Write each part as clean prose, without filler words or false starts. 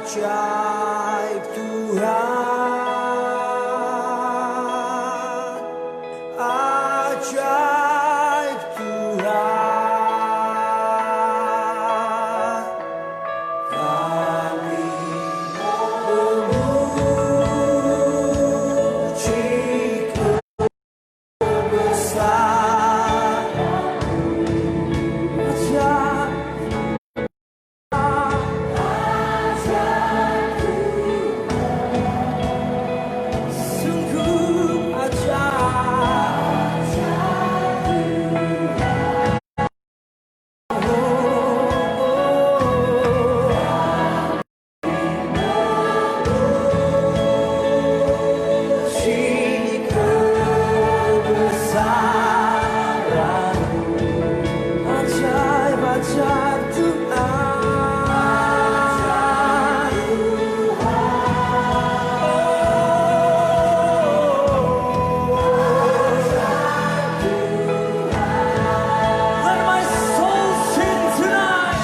ajaib Tuhan, ajaib Tuhan. Kami memuji kebesaran-Mu, ajaib, sungguh ajaib. Memuji kebesaran-Mu, ajaib, ajaib Tuhan. Let my soul sing tonight.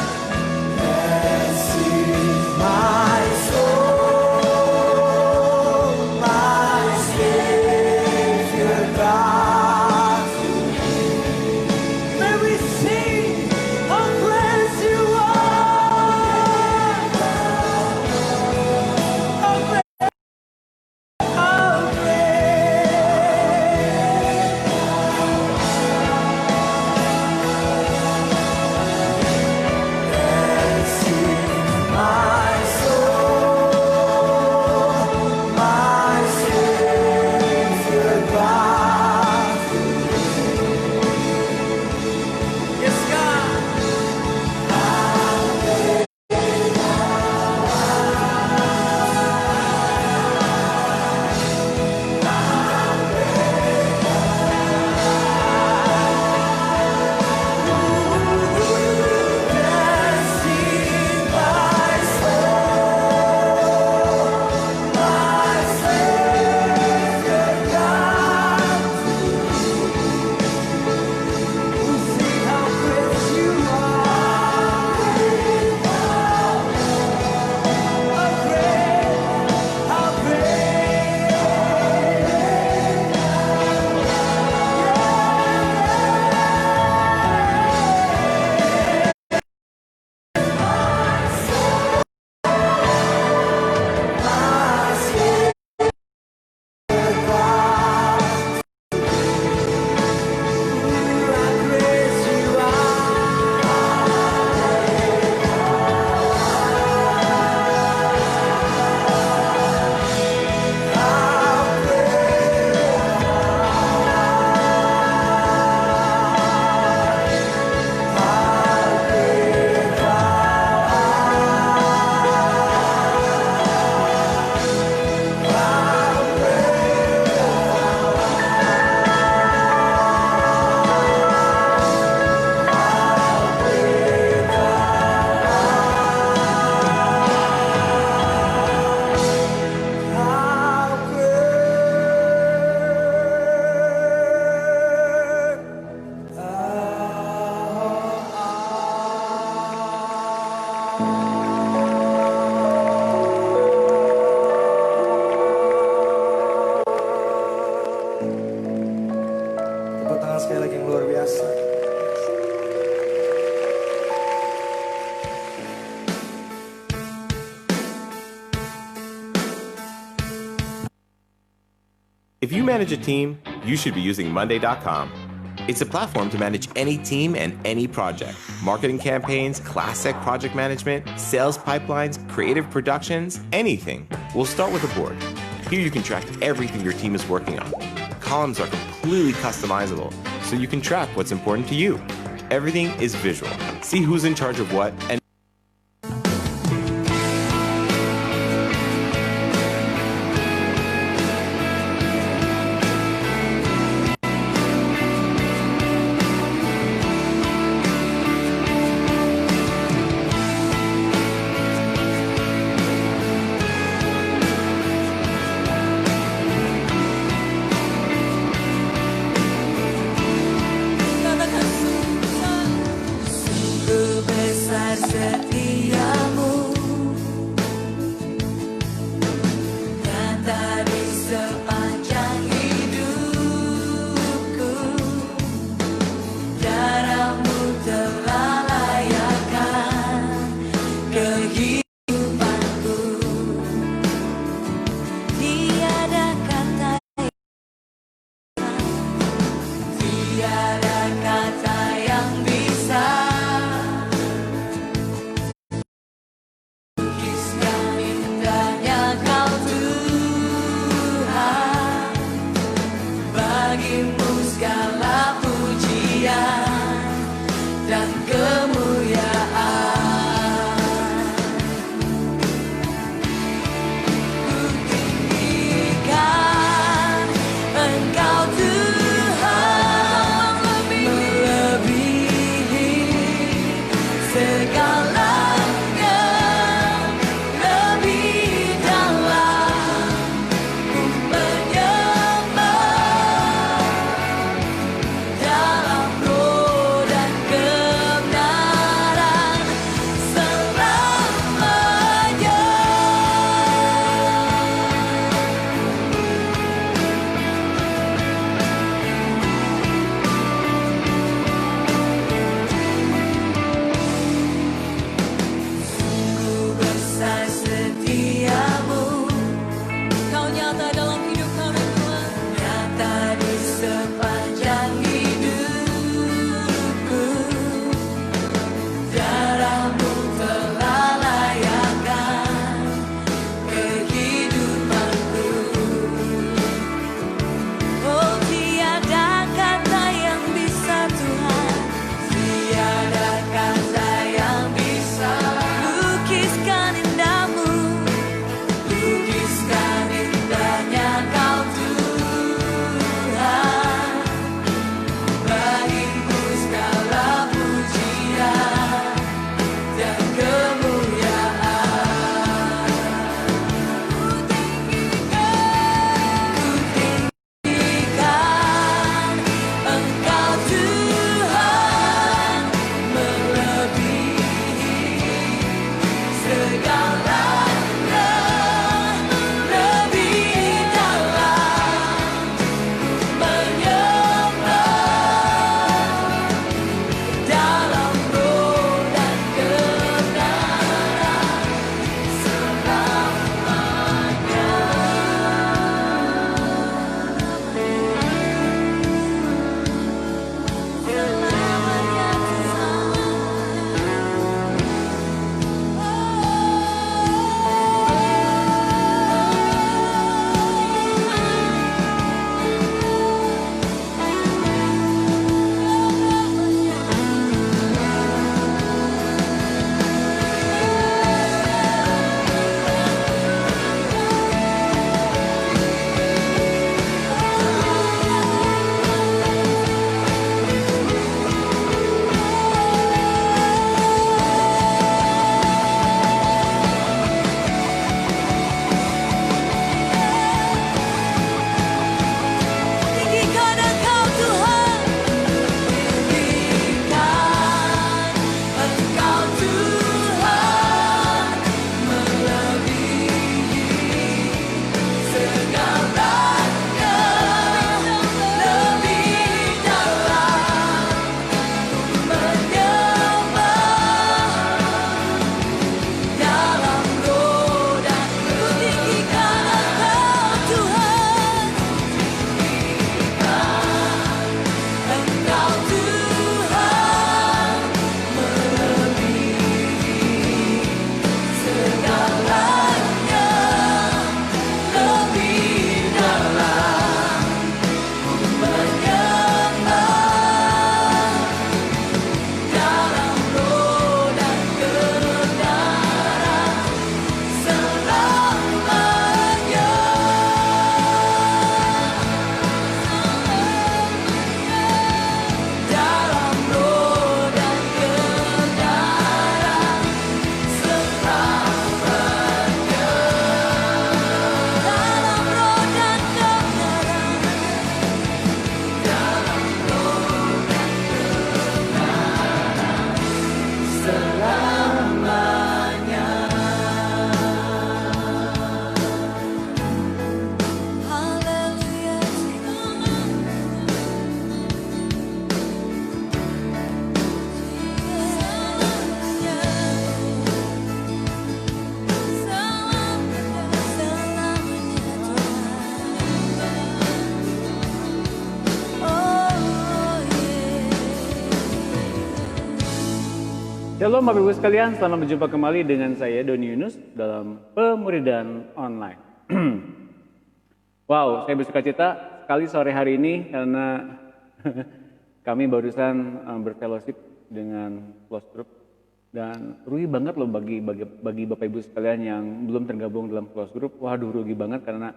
Sing my soul, my Savior God. May we sing how great You are. How great, how great. Sing my soul, my Savior God. Yes, God. Sing my soul, my Savior God. Sing how great You are. How great, how Tepuk tangan sekali lagi yang luar biasa. If you manage a team, you should be using Monday.com. It's a platform to manage any team and any project. Marketing campaigns, classic project management, sales pipelines, creative productions, anything. We'll start with a board. Here you can track everything your team is working on. Columns are completely customizable, so you can track what's important to you. Everything is visual. See who's in charge of what and Katakan sungguh besar Shalom Bapak Ibu sekalian, selamat berjumpa kembali dengan saya Doni Yunus dalam Pemuridan Online. Wow, saya bersuka cita sekali sore hari ini karena kami barusan berfellowship dengan close group dan rugi banget loh bagi Bapak Ibu sekalian yang belum tergabung dalam close group. Waduh, rugi banget karena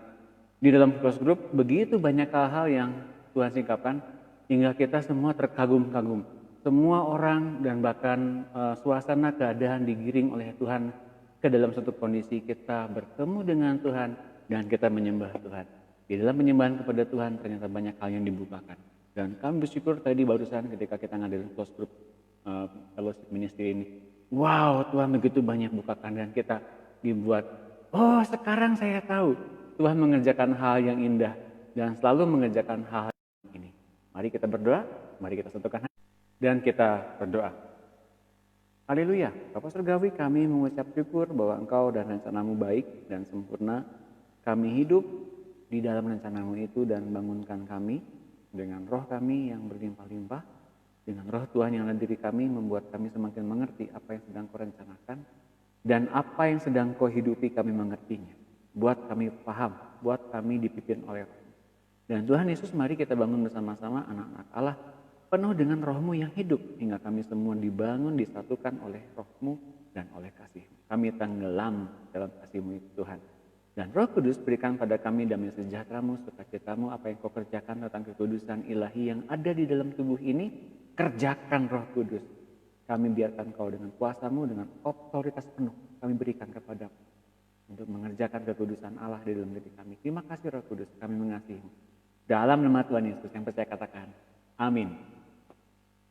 di dalam close group begitu banyak hal-hal yang Tuhan singkapkan hingga kita semua terkagum-kagum. Semua orang dan bahkan suasana keadaan digiring oleh Tuhan ke dalam satu kondisi kita bertemu dengan Tuhan dan kita menyembah Tuhan. Di dalam penyembahan kepada Tuhan ternyata banyak hal yang dibukakan. Dan kami bersyukur tadi barusan ketika kita ngadain close group fellowship ministry ini. Wow, Tuhan begitu banyak bukakan dan kita dibuat, oh sekarang saya tahu Tuhan mengerjakan hal yang indah dan selalu mengerjakan hal yang ini. Mari kita berdoa, mari kita satukan hati dan kita berdoa. Haleluya, Bapa Surgawi, kami mengucap syukur bahwa Engkau dan rencanamu baik dan sempurna. Kami hidup di dalam rencanamu itu dan bangunkan kami dengan roh kami yang berlimpah-limpah. Dengan roh Tuhan yang dalam diri kami membuat kami semakin mengerti apa yang sedang Kau rencanakan. Dan apa yang sedang Kau hidupi kami mengertinya. Buat kami paham, buat kami dipimpin oleh Roh. Dan Tuhan Yesus, mari kita bangun bersama-sama anak-anak Allah penuh dengan roh-Mu yang hidup hingga kami semua dibangun, disatukan oleh roh-Mu dan oleh kasih-Mu. Kami tenggelam dalam kasih-Mu itu Tuhan. Dan Roh Kudus berikan pada kami damai sejahtera-Mu, sukacita-Mu, apa yang Kau kerjakan tentang kekudusan ilahi yang ada di dalam tubuh ini, kerjakan Roh Kudus. Kami biarkan Kau dengan kuasa-Mu, dengan otoritas penuh, kami berikan kepada-Mu untuk mengerjakan kekudusan Allah di dalam diri kami. Terima kasih Roh Kudus, kami mengasihi-Mu. Dalam nama Tuhan Yesus yang percaya katakan, amin.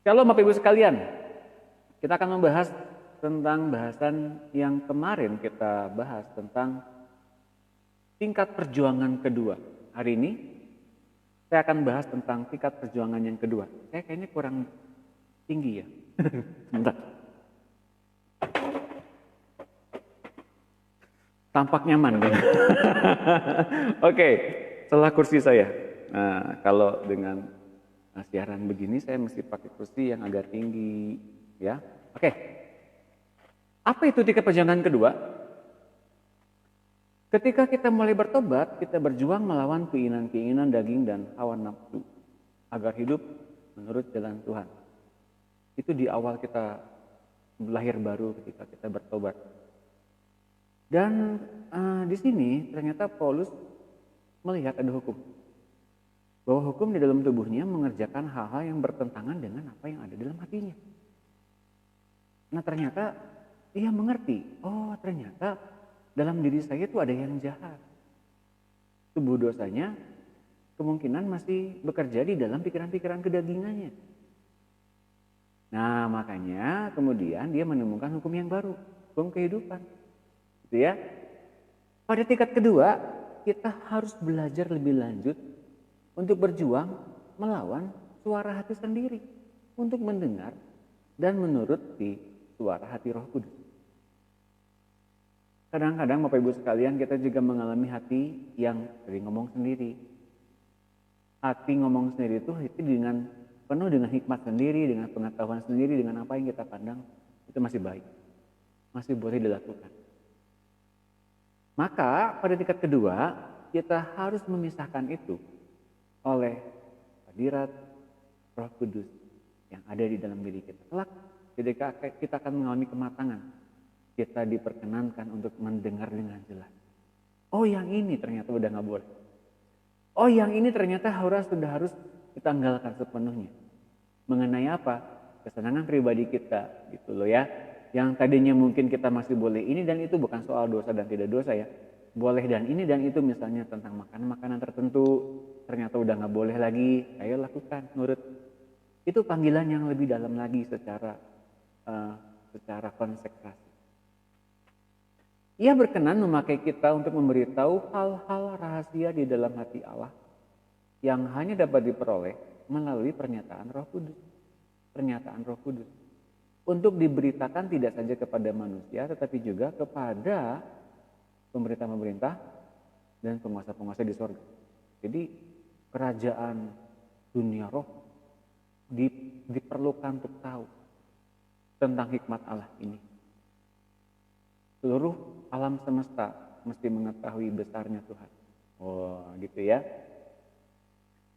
Shalom Bapak Ibu sekalian, kita akan membahas tentang bahasan yang kemarin kita bahas tentang tingkat perjuangan kedua. Hari ini saya akan bahas tentang tingkat perjuangan yang kedua. Saya kayaknya kurang tinggi ya. Sebentar. Tampak nyaman kan? Oke, setelah kursi saya. Nah, kalau dengan siaran begini saya mesti pakai kursi yang agak tinggi, ya. Oke. Apa itu tingkat perjuangan kedua? Ketika kita mulai bertobat, kita berjuang melawan keinginan-keinginan daging dan hawa nafsu agar hidup menurut jalan Tuhan. Itu di awal kita lahir baru ketika kita bertobat. Dan di sini ternyata Paulus melihat ada hukum. Bahwa hukum di dalam tubuhnya mengerjakan hal-hal yang bertentangan dengan apa yang ada dalam hatinya. Nah ternyata ia mengerti, oh ternyata dalam diri saya itu ada yang jahat. Tubuh dosanya kemungkinan masih bekerja di dalam pikiran-pikiran kedagingannya. Nah makanya kemudian dia menemukan hukum yang baru, hukum kehidupan. Gitu ya. Pada tingkat kedua kita harus belajar lebih lanjut untuk berjuang melawan suara hati sendiri. Untuk mendengar dan menuruti suara hati Roh Kudus. Kadang-kadang Bapak Ibu sekalian kita juga mengalami hati yang sering ngomong sendiri. Hati ngomong sendiri itu dengan penuh dengan hikmat sendiri, dengan pengetahuan sendiri, dengan apa yang kita pandang itu masih baik. Masih boleh dilakukan. Maka pada tingkat kedua kita harus memisahkan itu oleh hadirat Roh Kudus yang ada di dalam diri kita. Kelak ketika kita akan mengalami kematangan, kita diperkenankan untuk mendengar dengan jelas. Oh yang ini ternyata udah gak boleh. Oh yang ini ternyata sudah harus ditanggalkan sepenuhnya. Mengenai apa? Kesenangan pribadi kita gitu loh ya. Yang tadinya mungkin kita masih boleh ini dan itu, bukan soal dosa dan tidak dosa ya. Boleh dan ini dan itu, misalnya tentang makanan-makanan tertentu ternyata udah gak boleh lagi, ayo lakukan, nurut. Itu panggilan yang lebih dalam lagi secara konsekrasi. Ia berkenan memakai kita untuk memberitahu hal-hal rahasia di dalam hati Allah yang hanya dapat diperoleh melalui pernyataan Roh Kudus. Pernyataan Roh Kudus. Untuk diberitakan tidak saja kepada manusia tetapi juga kepada pemerintah-pemerintah dan penguasa-penguasa di sorga. Jadi kerajaan dunia roh diperlukan untuk tahu tentang hikmat Allah ini. Seluruh alam semesta mesti mengetahui besarnya Tuhan. Oh, gitu ya.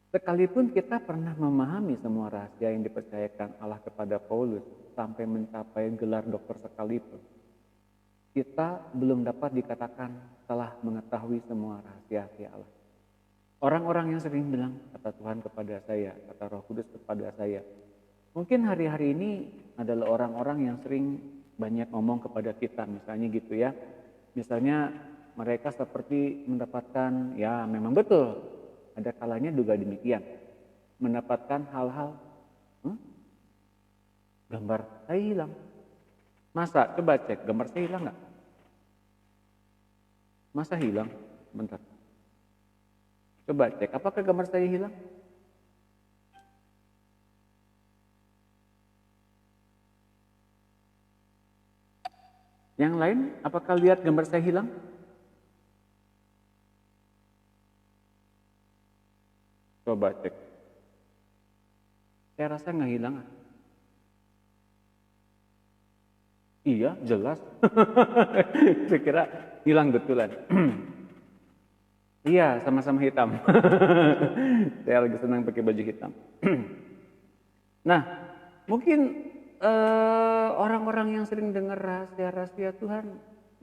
Sekalipun kita pernah memahami semua rahasia yang dipercayakan Allah kepada Paulus sampai mencapai gelar doktor sekalipun, kita belum dapat dikatakan telah mengetahui semua rahasia Allah. Orang-orang yang sering bilang, kata Tuhan kepada saya, kata Roh Kudus kepada saya. Mungkin hari-hari ini adalah orang-orang yang sering banyak ngomong kepada kita, misalnya gitu ya. Misalnya mereka seperti mendapatkan, ya memang betul, ada kalanya juga demikian. Mendapatkan hal-hal, gambar saya hilang. Masa? Coba cek, gambar saya hilang nggak? Masa hilang? Bentar. Coba cek, apakah gambar saya hilang? Yang lain, apakah lihat gambar saya hilang? Coba cek. Saya rasa nggak hilang. Iya, jelas. Saya kira hilang betulan. Iya, sama-sama hitam. Saya lagi senang pakai baju hitam. Nah, mungkin orang-orang yang sering dengar rahasia-rahasia Tuhan,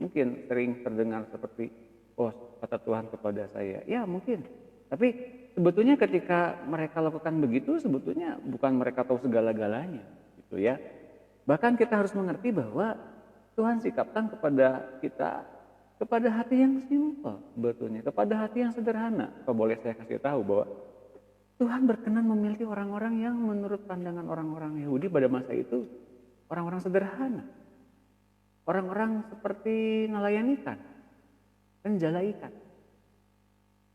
mungkin sering terdengar seperti, oh kata Tuhan kepada saya. Ya mungkin, tapi sebetulnya ketika mereka lakukan begitu, sebetulnya bukan mereka tahu segala-galanya, gitu ya. Bahkan kita harus mengerti bahwa Tuhan sikapkan kepada kita, kepada hati yang simpel, sebetulnya, kepada hati yang sederhana. Kalau boleh saya kasih tahu bahwa Tuhan berkenan memiliki orang-orang yang menurut pandangan orang-orang Yahudi pada masa itu, orang-orang sederhana. Orang-orang seperti nelayan ikan, penjala ikan.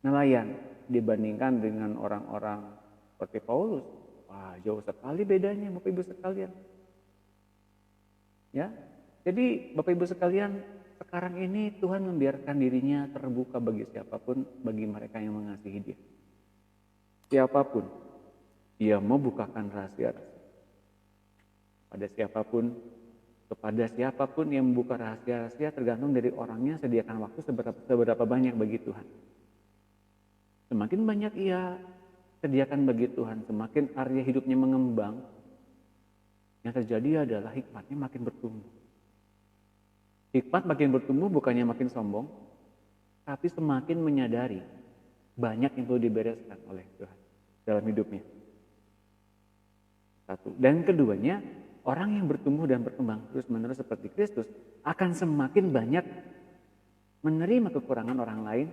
Nelayan dibandingkan dengan orang-orang seperti Paulus. Wah, jauh sekali bedanya Bapak Ibu sekalian. Ya, jadi Bapak Ibu sekalian, sekarang ini Tuhan membiarkan dirinya terbuka bagi siapapun, bagi mereka yang mengasihi Dia. Siapapun, Dia mau bukakan rahasia. Kepada siapapun yang membuka rahasia-rahasia tergantung dari orangnya sediakan waktu seberapa banyak bagi Tuhan. Semakin banyak ia sediakan bagi Tuhan, semakin area hidupnya mengembang, yang terjadi adalah hikmatnya makin bertumbuh. Hikmat makin bertumbuh bukannya makin sombong, tapi semakin menyadari banyak yang perlu dibereskan oleh Tuhan dalam hidupnya. Satu. Dan keduanya, orang yang bertumbuh dan berkembang terus-menerus seperti Kristus akan semakin banyak menerima kekurangan orang lain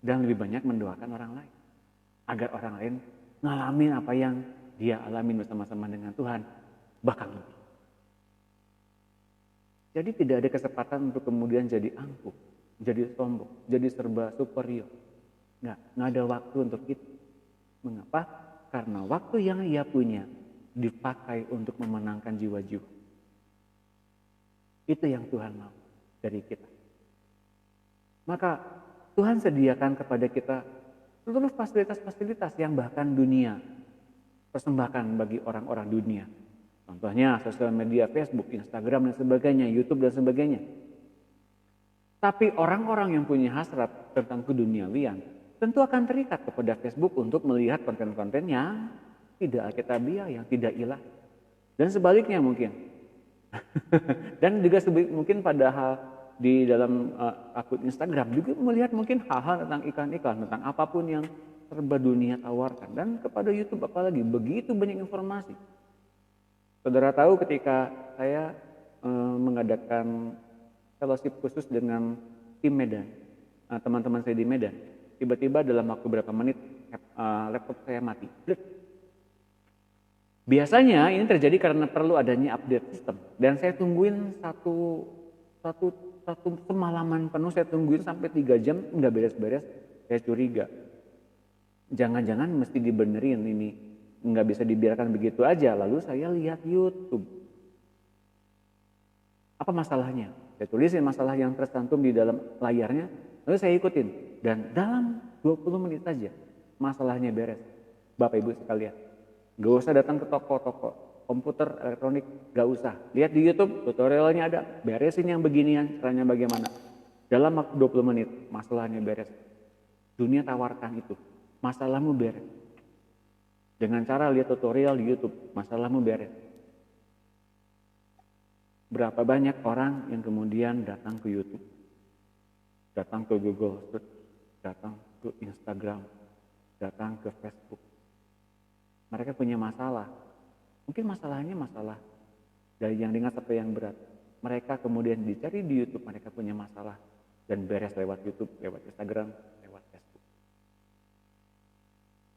dan lebih banyak mendoakan orang lain. Agar orang lain ngalamin apa yang dia alami bersama-sama dengan Tuhan, bahkan lebih. Jadi tidak ada kesempatan untuk kemudian jadi angkuh, jadi sombong, jadi serba superior. Nggak ada waktu untuk itu. Mengapa? Karena waktu yang ia punya dipakai untuk memenangkan jiwa-jiwa. Itu yang Tuhan mau dari kita. Maka Tuhan sediakan kepada kita seluruh fasilitas-fasilitas yang bahkan dunia persembahkan bagi orang-orang dunia. Contohnya sosial media, Facebook, Instagram dan sebagainya, YouTube dan sebagainya. Tapi orang-orang yang punya hasrat tentang keduniawian tentu akan terikat kepada Facebook untuk melihat konten-konten yang tidak alkitabiah, yang tidak ilah. Dan sebaliknya mungkin. Dan juga mungkin padahal di dalam akun Instagram juga melihat mungkin hal-hal tentang iklan-iklan, tentang apapun yang serba dunia tawarkan. Dan kepada YouTube apalagi, begitu banyak informasi. Saudara tahu ketika saya mengadakan fellowship khusus dengan tim Medan, teman-teman saya di Medan, tiba-tiba dalam waktu berapa menit laptop saya mati. Biasanya ini terjadi karena perlu adanya update sistem. Dan saya tungguin satu semalaman penuh, saya tungguin sampai 3 jam nggak beres-beres. Saya curiga, jangan-jangan mesti dibenerin ini, nggak bisa dibiarkan begitu aja. Lalu saya lihat YouTube. Apa masalahnya? Saya tulisin masalah yang tercantum di dalam layarnya, lalu saya ikutin. Dan dalam 20 menit saja masalahnya beres. Bapak Ibu sekalian, gak usah datang ke toko-toko, komputer, elektronik, gak usah. Lihat di YouTube, tutorialnya ada. Beresin yang beginian, caranya bagaimana. Dalam waktu 20 menit, masalahnya beres. Dunia tawarkan itu. Masalahmu beres. Dengan cara lihat tutorial di YouTube, masalahmu beres. Berapa banyak orang yang kemudian datang ke YouTube, datang ke Google Search, datang ke Instagram, datang ke Facebook. Mereka punya masalah. Mungkin masalahnya masalah dari yang ringan sampai yang berat. Mereka kemudian dicari di YouTube, mereka punya masalah dan beres lewat YouTube, lewat Instagram, lewat Facebook.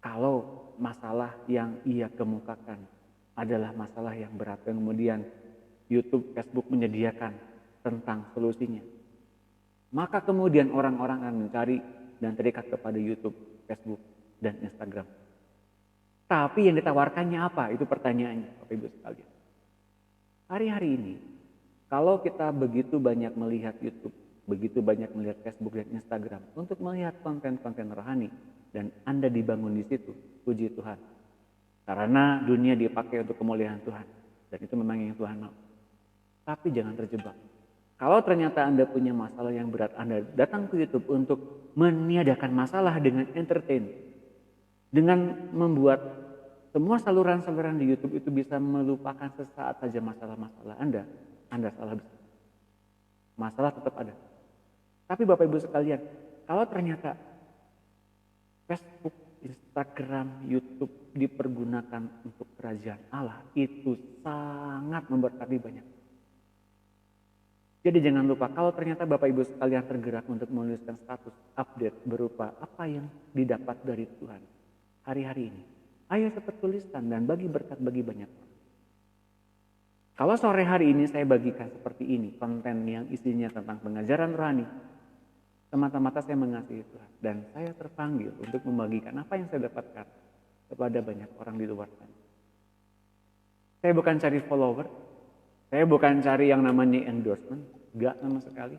Kalau masalah yang ia kemukakan adalah masalah yang berat, kemudian YouTube, Facebook menyediakan tentang solusinya, maka kemudian orang-orang akan mencari dan terikat kepada YouTube, Facebook, dan Instagram. Tapi yang ditawarkannya apa? Itu pertanyaannya, Bapak Ibu sekalian. Hari-hari ini, kalau kita begitu banyak melihat YouTube, begitu banyak melihat Facebook dan Instagram, untuk melihat konten-konten rohani, dan Anda dibangun di situ, puji Tuhan. Karena dunia dipakai untuk kemuliaan Tuhan, dan itu memang yang Tuhan mau. Tapi jangan terjebak. Kalau ternyata Anda punya masalah yang berat, Anda datang ke YouTube untuk meniadakan masalah dengan entertain, dengan membuat semua saluran-saluran di YouTube itu bisa melupakan sesaat saja masalah-masalah Anda salah besar. Masalah tetap ada. Tapi Bapak Ibu sekalian, kalau ternyata Facebook, Instagram, YouTube dipergunakan untuk kerajaan Allah, itu sangat memberkati banyak. Jadi jangan lupa, kalau ternyata Bapak Ibu sekalian tergerak untuk menuliskan status update berupa apa yang didapat dari Tuhan hari-hari ini, ayo cepat tuliskan dan bagi berkat bagi banyak orang. Kalau sore hari ini saya bagikan seperti ini, konten yang isinya tentang pengajaran rohani, semata-mata saya mengasihi Tuhan dan saya terpanggil untuk membagikan apa yang saya dapatkan kepada banyak orang di luar sana. Saya bukan cari follower, saya bukan cari yang namanya endorsement, enggak sama sekali.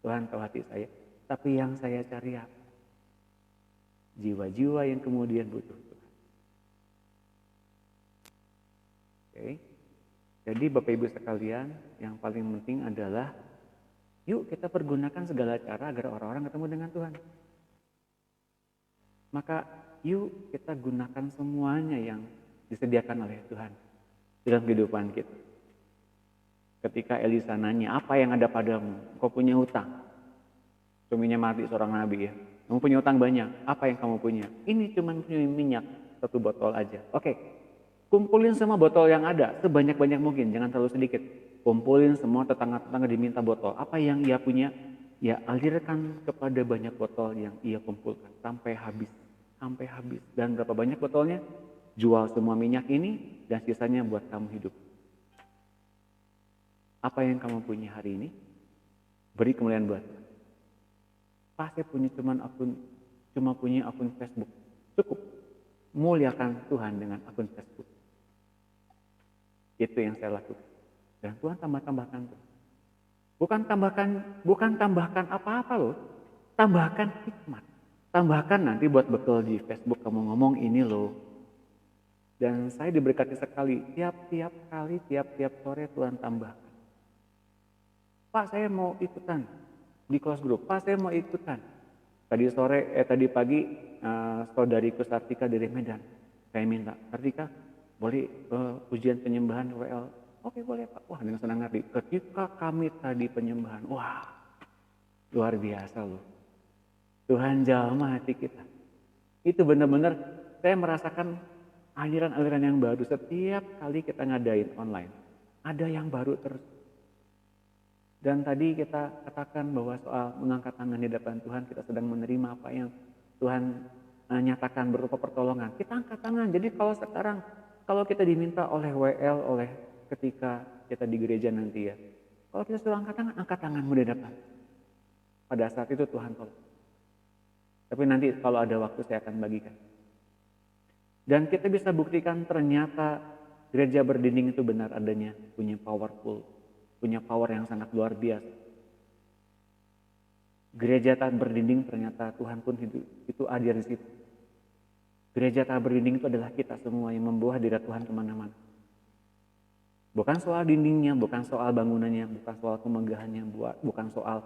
Tuhan tahu hati saya, tapi yang saya cari apa? Jiwa-jiwa yang kemudian butuh Tuhan. Oke. Jadi Bapak Ibu sekalian, yang paling penting adalah yuk kita pergunakan segala cara agar orang-orang ketemu dengan Tuhan. Maka yuk kita gunakan semuanya yang disediakan oleh Tuhan dalam kehidupan kita. Ketika Elisa nanya, apa yang ada padamu? Kau punya hutang. Suaminya mati seorang nabi ya. Kamu punya hutang banyak. Apa yang kamu punya? Ini cuma punya minyak 1 botol aja. Oke. Kumpulin semua botol yang ada sebanyak-banyak mungkin, jangan terlalu sedikit. Kumpulin semua tetangga-tetangga diminta botol. Apa yang ia punya, ya alirkan kepada banyak botol yang ia kumpulkan sampai habis. Dan berapa banyak botolnya? Jual semua minyak ini dan sisanya buat kamu hidup. Apa yang kamu punya hari ini? Beri kemuliaan buat Tuhan. Pas saya cuma punya akun Facebook. Cukup. Muliakan Tuhan dengan akun Facebook. Itu yang saya lakukan. Dan Tuhan tambahkan tuh. Bukan tambahkan apa-apa loh. Tambahkan hikmat. Tambahkan nanti buat bekal di Facebook kamu ngomong ini loh. Dan saya diberkati sekali. Tiap sore Tuhan tambahkan. Pak saya mau ikutan di kelas grup. Pak saya mau ikutan. Tadi pagi saudariku Sartika dari Medan. Saya minta, Sartika boleh ujian penyembahan WL? Oke boleh Pak. Wah dengan senang hati. Ketika kami tadi penyembahan, wah luar biasa loh. Tuhan jamah hati kita. Itu benar-benar saya merasakan aliran-aliran yang baru setiap kali kita ngadain online. Ada yang baru terus. Dan tadi kita katakan bahwa soal mengangkat tangan di depan Tuhan, kita sedang menerima apa yang Tuhan nyatakan berupa pertolongan. Kita angkat tangan. Jadi kalau kita diminta oleh WL, oleh ketika kita di gereja nanti ya. Kalau kita suruh angkat tanganmu di depan. Pada saat itu Tuhan tolong. Tapi nanti kalau ada waktu saya akan bagikan. Dan kita bisa buktikan ternyata gereja berdinding itu benar adanya, punya power yang sangat luar biasa. Gereja tak berdinding ternyata Tuhan pun itu hadir di situ. Gereja tak berdinding itu adalah kita semua yang membawa hadirat Tuhan kemana-mana. Bukan soal dindingnya, bukan soal bangunannya, bukan soal kemegahannya, bukan soal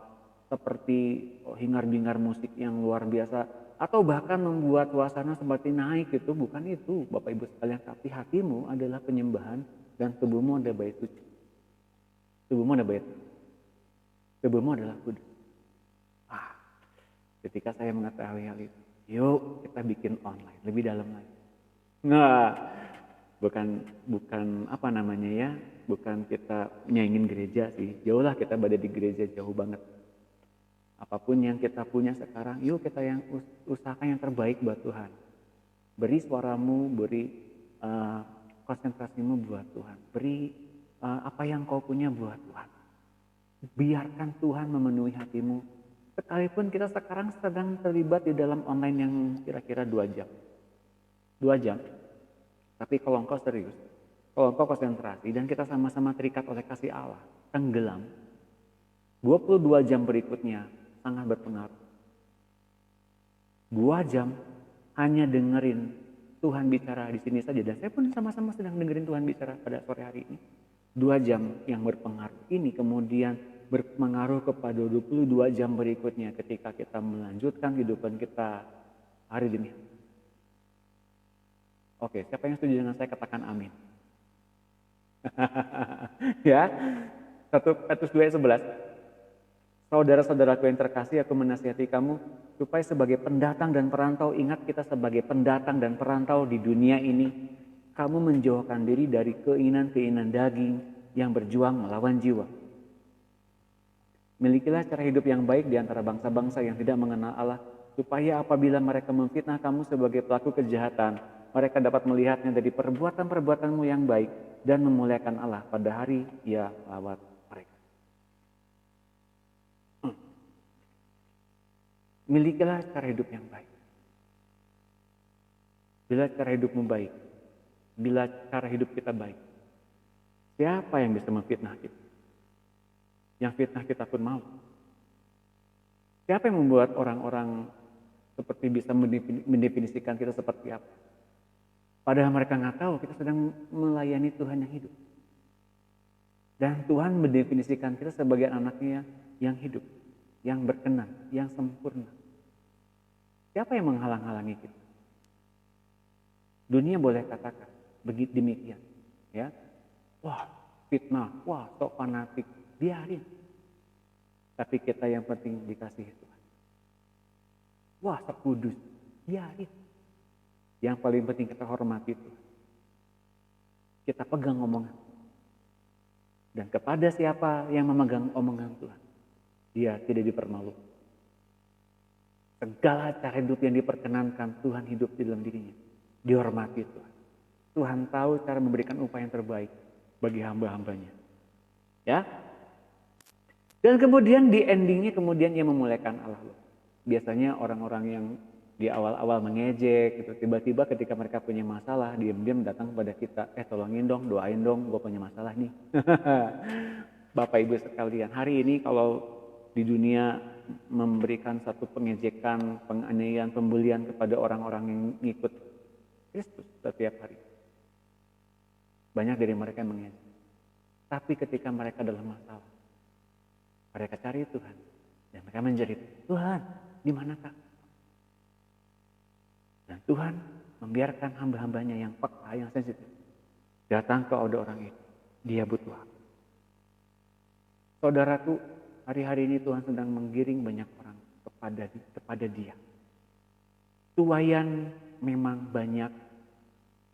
seperti hingar-bingar musik yang luar biasa atau bahkan membuat suasana seperti naik gitu, bukan itu Bapak Ibu sekalian, tapi hatimu adalah penyembahan dan tubuhmu adalah bait suci. Tubuhmu adalah bait. Tubuhmu adalah kudus. Ketika saya mengetahui hal itu, yuk kita bikin online lebih dalam lagi. Nah, bukan apa namanya ya, bukan kita nyaingin gereja sih. Jauhlah kita berada di gereja, jauh banget. Apapun yang kita punya sekarang, yuk kita yang usahakan yang terbaik buat Tuhan. Beri suaramu, beri konsentrasimu buat Tuhan. Beri apa yang kau punya buat Tuhan. Biarkan Tuhan memenuhi hatimu. Sekalipun kita sekarang sedang terlibat di dalam online yang kira-kira 2 jam. 2 jam. Tapi kalau engkau serius, kalau engkau konsentrasi dan kita sama-sama terikat oleh kasih Allah, tenggelam, 22 jam berikutnya sangat berpengaruh. 2 jam hanya dengerin Tuhan bicara di sini saja, dan saya pun sama-sama sedang dengerin Tuhan bicara pada sore hari ini. 2 jam yang berpengaruh ini kemudian berpengaruh kepada 22 jam berikutnya ketika kita melanjutkan kehidupan kita hari demi hari. Oke, siapa yang setuju dengan saya katakan amin. Ya, 1 Petrus 2 ayat 11. Saudara-saudaraku yang terkasih, aku menasihati kamu supaya sebagai pendatang dan perantau, ingat kita sebagai pendatang dan perantau di dunia ini, kamu menjauhkan diri dari keinginan-keinginan daging yang berjuang melawan jiwa. Milikilah cara hidup yang baik di antara bangsa-bangsa yang tidak mengenal Allah, supaya apabila mereka memfitnah kamu sebagai pelaku kejahatan, mereka dapat melihatnya dari perbuatan-perbuatanmu yang baik dan memuliakan Allah pada hari Ia lawat mereka. Milikilah cara hidup yang baik. Bila cara hidupmu baik, bila cara hidup kita baik, siapa yang bisa memfitnah kita? Yang fitnah kita pun mau. Siapa yang membuat orang-orang seperti bisa mendefinisikan kita seperti apa? Padahal mereka nggak tahu kita sedang melayani Tuhan yang hidup. Dan Tuhan mendefinisikan kita sebagai anaknya yang hidup, yang berkenan, yang sempurna. Siapa yang menghalang-halangi kita? Dunia boleh katakan begitu demikian, ya. Wah, fitnah, wah, sok fanatik. Biarin. Tapi kita yang penting dikasihi Tuhan. Wah, sekudus. Biarin. Yang paling penting kita hormati Tuhan. Kita pegang omongan. Dan kepada siapa yang memegang omongan Tuhan, dia tidak dipermalukan. Segala cara hidup yang diperkenankan Tuhan hidup di dalam dirinya. Dihormati Tuhan. Tuhan tahu cara memberikan upah yang terbaik bagi hamba-hambanya. Ya. Dan kemudian di endingnya kemudian ia memuliakan Allah. Biasanya orang-orang yang di awal-awal mengejek gitu, tiba-tiba ketika mereka punya masalah, diam-diam datang kepada kita, tolongin dong, doain dong, gue punya masalah nih. Bapak Ibu sekalian, hari ini kalau di dunia memberikan satu pengejekan, penganiayaan, pembulian kepada orang-orang yang ngikut Kristus setiap hari. Banyak dari mereka yang mengejek. Tapi ketika mereka dalam masalah, mereka cari Tuhan dan mereka menjerit, Tuhan, di manakah? Dan Tuhan membiarkan hamba-hambanya yang peka, yang sensitif, datang ke orang itu. Dia butuh aku. Saudaraku, hari-hari ini Tuhan sedang menggiring banyak orang kepada Dia. Tuayan memang banyak,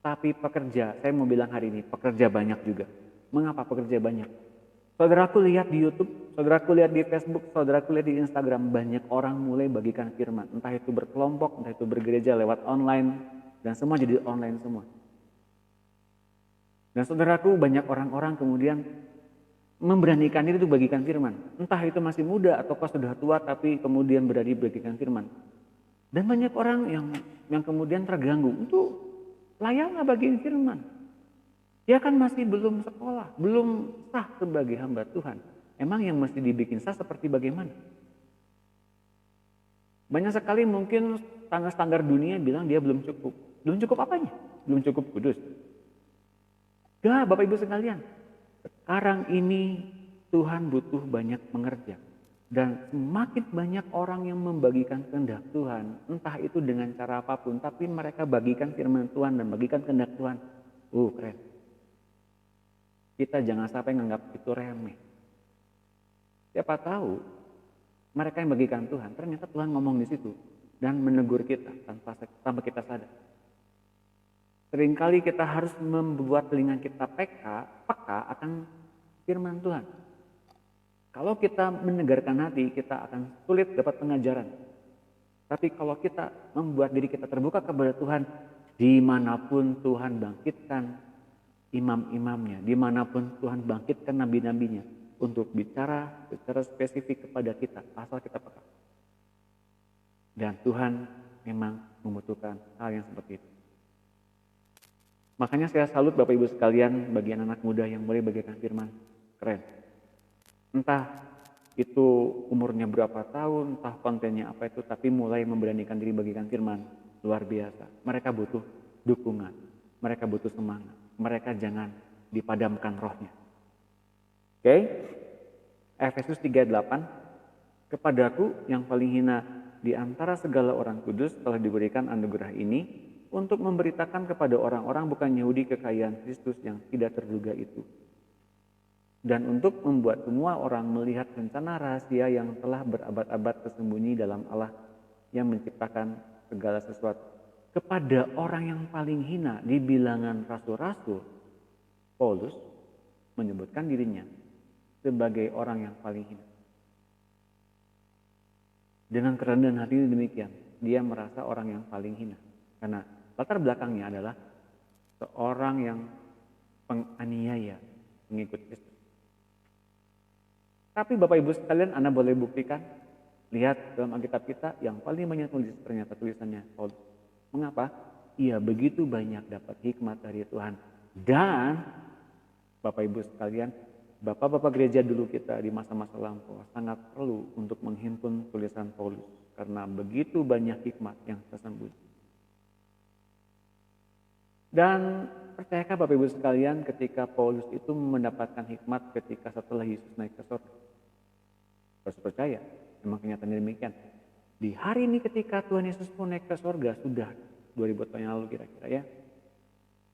tapi pekerja, saya mau bilang hari ini, pekerja banyak juga. Mengapa pekerja banyak? Saudaraku lihat di YouTube, saudaraku lihat di Facebook, saudaraku lihat di Instagram, banyak orang mulai bagikan firman. Entah itu berkelompok, entah itu bergereja lewat online, dan semua jadi online semua. Dan saudaraku, banyak orang-orang kemudian memberanikan diri untuk bagikan firman. Entah itu masih muda ataukah sudah tua, tapi kemudian berani bagikan firman. Dan banyak orang yang kemudian terganggu, untuk layak nggak bagiin firman? Dia kan masih belum sekolah, belum sah sebagai hamba Tuhan. Emang yang mesti dibikin sah seperti bagaimana? Banyak sekali mungkin standar dunia bilang dia belum cukup. Belum cukup apanya? Belum cukup kudus. Gak, Bapak Ibu sekalian. sekarang ini Tuhan butuh banyak pengerja. Dan semakin banyak orang yang membagikan kehendak Tuhan, entah itu dengan cara apapun, tapi mereka bagikan firman Tuhan dan bagikan kehendak Tuhan. Keren. Kita jangan sampai menganggap itu remeh. Siapa tahu mereka yang bagikan Tuhan, ternyata Tuhan ngomong di situ dan menegur kita tanpa kita sadar. Seringkali kita harus membuat telinga kita peka akan firman Tuhan. Kalau kita menegarkan hati, kita akan sulit dapat pengajaran. Tapi kalau kita membuat diri kita terbuka kepada Tuhan, dimanapun Tuhan bangkitkan imam-imamnya, dimanapun Tuhan bangkitkan nabi-nabinya untuk bicara secara spesifik kepada kita, asal kita peka. Dan Tuhan memang membutuhkan hal yang seperti itu. Makanya saya salut Bapak Ibu sekalian, bagi anak muda yang boleh bagikan firman. Keren. Entah itu umurnya berapa tahun, entah kontennya apa itu, tapi mulai memberanikan diri bagikan firman, luar biasa. Mereka butuh dukungan, mereka butuh semangat, mereka jangan dipadamkan rohnya. Oke? Efesus 3:8, kepadaku yang paling hina di antara segala orang kudus telah diberikan anugerah ini untuk memberitakan kepada orang-orang bukan Yahudi kekayaan Kristus yang tidak terduga itu. Dan untuk membuat semua orang melihat rencana rahasia yang telah berabad-abad tersembunyi dalam Allah yang menciptakan segala sesuatu. Kepada orang yang paling hina di bilangan rasul-rasul, Paulus menyebutkan dirinya sebagai orang yang paling hina. Dengan kerendahan hati demikian, dia merasa orang yang paling hina. Karena latar belakangnya adalah seorang yang penganiaya pengikut Kristus. Tapi Bapak Ibu sekalian, Anda boleh buktikan, lihat dalam Alkitab kita yang paling banyak tulis ternyata tulisannya Paulus. Mengapa? Ia begitu banyak dapat hikmat dari Tuhan. Dan Bapak Ibu sekalian, Bapak-bapak gereja dulu kita di masa-masa lampau sangat perlu untuk menghimpun tulisan Paulus. Karena begitu banyak hikmat yang tersembunyi. Dan percayakah Bapak Ibu sekalian ketika Paulus itu mendapatkan hikmat ketika setelah Yesus naik ke surga? Harus percaya, memang kenyataannya demikian. Di hari ini ketika Tuhan Yesus pun naik ke surga, sudah 2000 tahun yang lalu kira-kira ya.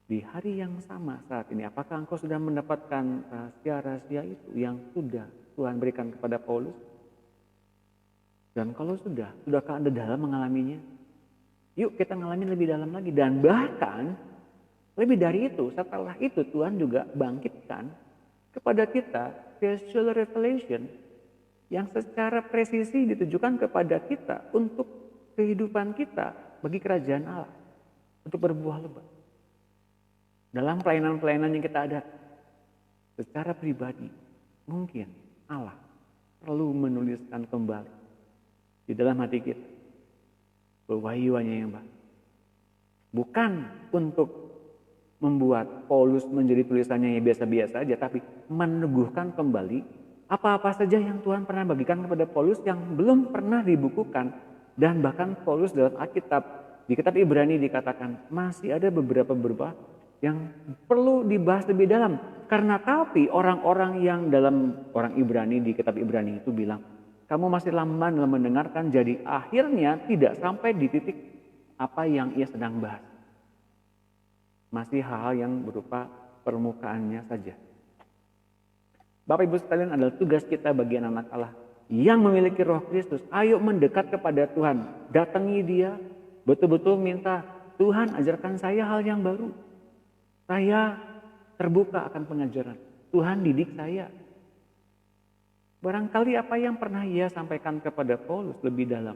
Di hari yang sama saat ini, apakah engkau sudah mendapatkan rahasia-rahasia itu yang sudah Tuhan berikan kepada Paulus? Dan kalau sudahkah Anda dalam mengalaminya? Yuk kita ngalamin lebih dalam lagi. Dan bahkan lebih dari itu, setelah itu Tuhan juga bangkitkan kepada kita special revelation yang secara presisi ditujukan kepada kita untuk kehidupan kita bagi kerajaan Allah. Untuk berbuah lebat. Dalam pelayanan-pelayanan yang kita ada secara pribadi, mungkin Allah perlu menuliskan kembali di dalam hati kita pewahyuannya yang baru. Bukan untuk membuat Paulus menjadi tulisannya yang biasa-biasa aja, tapi meneguhkan kembali apa-apa saja yang Tuhan pernah bagikan kepada Paulus yang belum pernah dibukukan. Dan bahkan Paulus dalam Alkitab, di kitab Ibrani dikatakan masih ada beberapa yang perlu dibahas lebih dalam. Karena tapi orang-orang yang dalam orang Ibrani di kitab Ibrani itu bilang, kamu masih lamban dalam mendengarkan, jadi akhirnya tidak sampai di titik apa yang ia sedang bahas. Masih hal-hal yang berupa permukaannya saja. Bapak Ibu sekalian, adalah tugas kita bagi anak Allah yang memiliki roh Kristus. Ayo mendekat kepada Tuhan. Datangi dia, betul-betul minta, Tuhan ajarkan saya hal yang baru. Saya terbuka akan pengajaran. Tuhan didik saya. Barangkali apa yang pernah ia sampaikan kepada Paulus lebih dalam.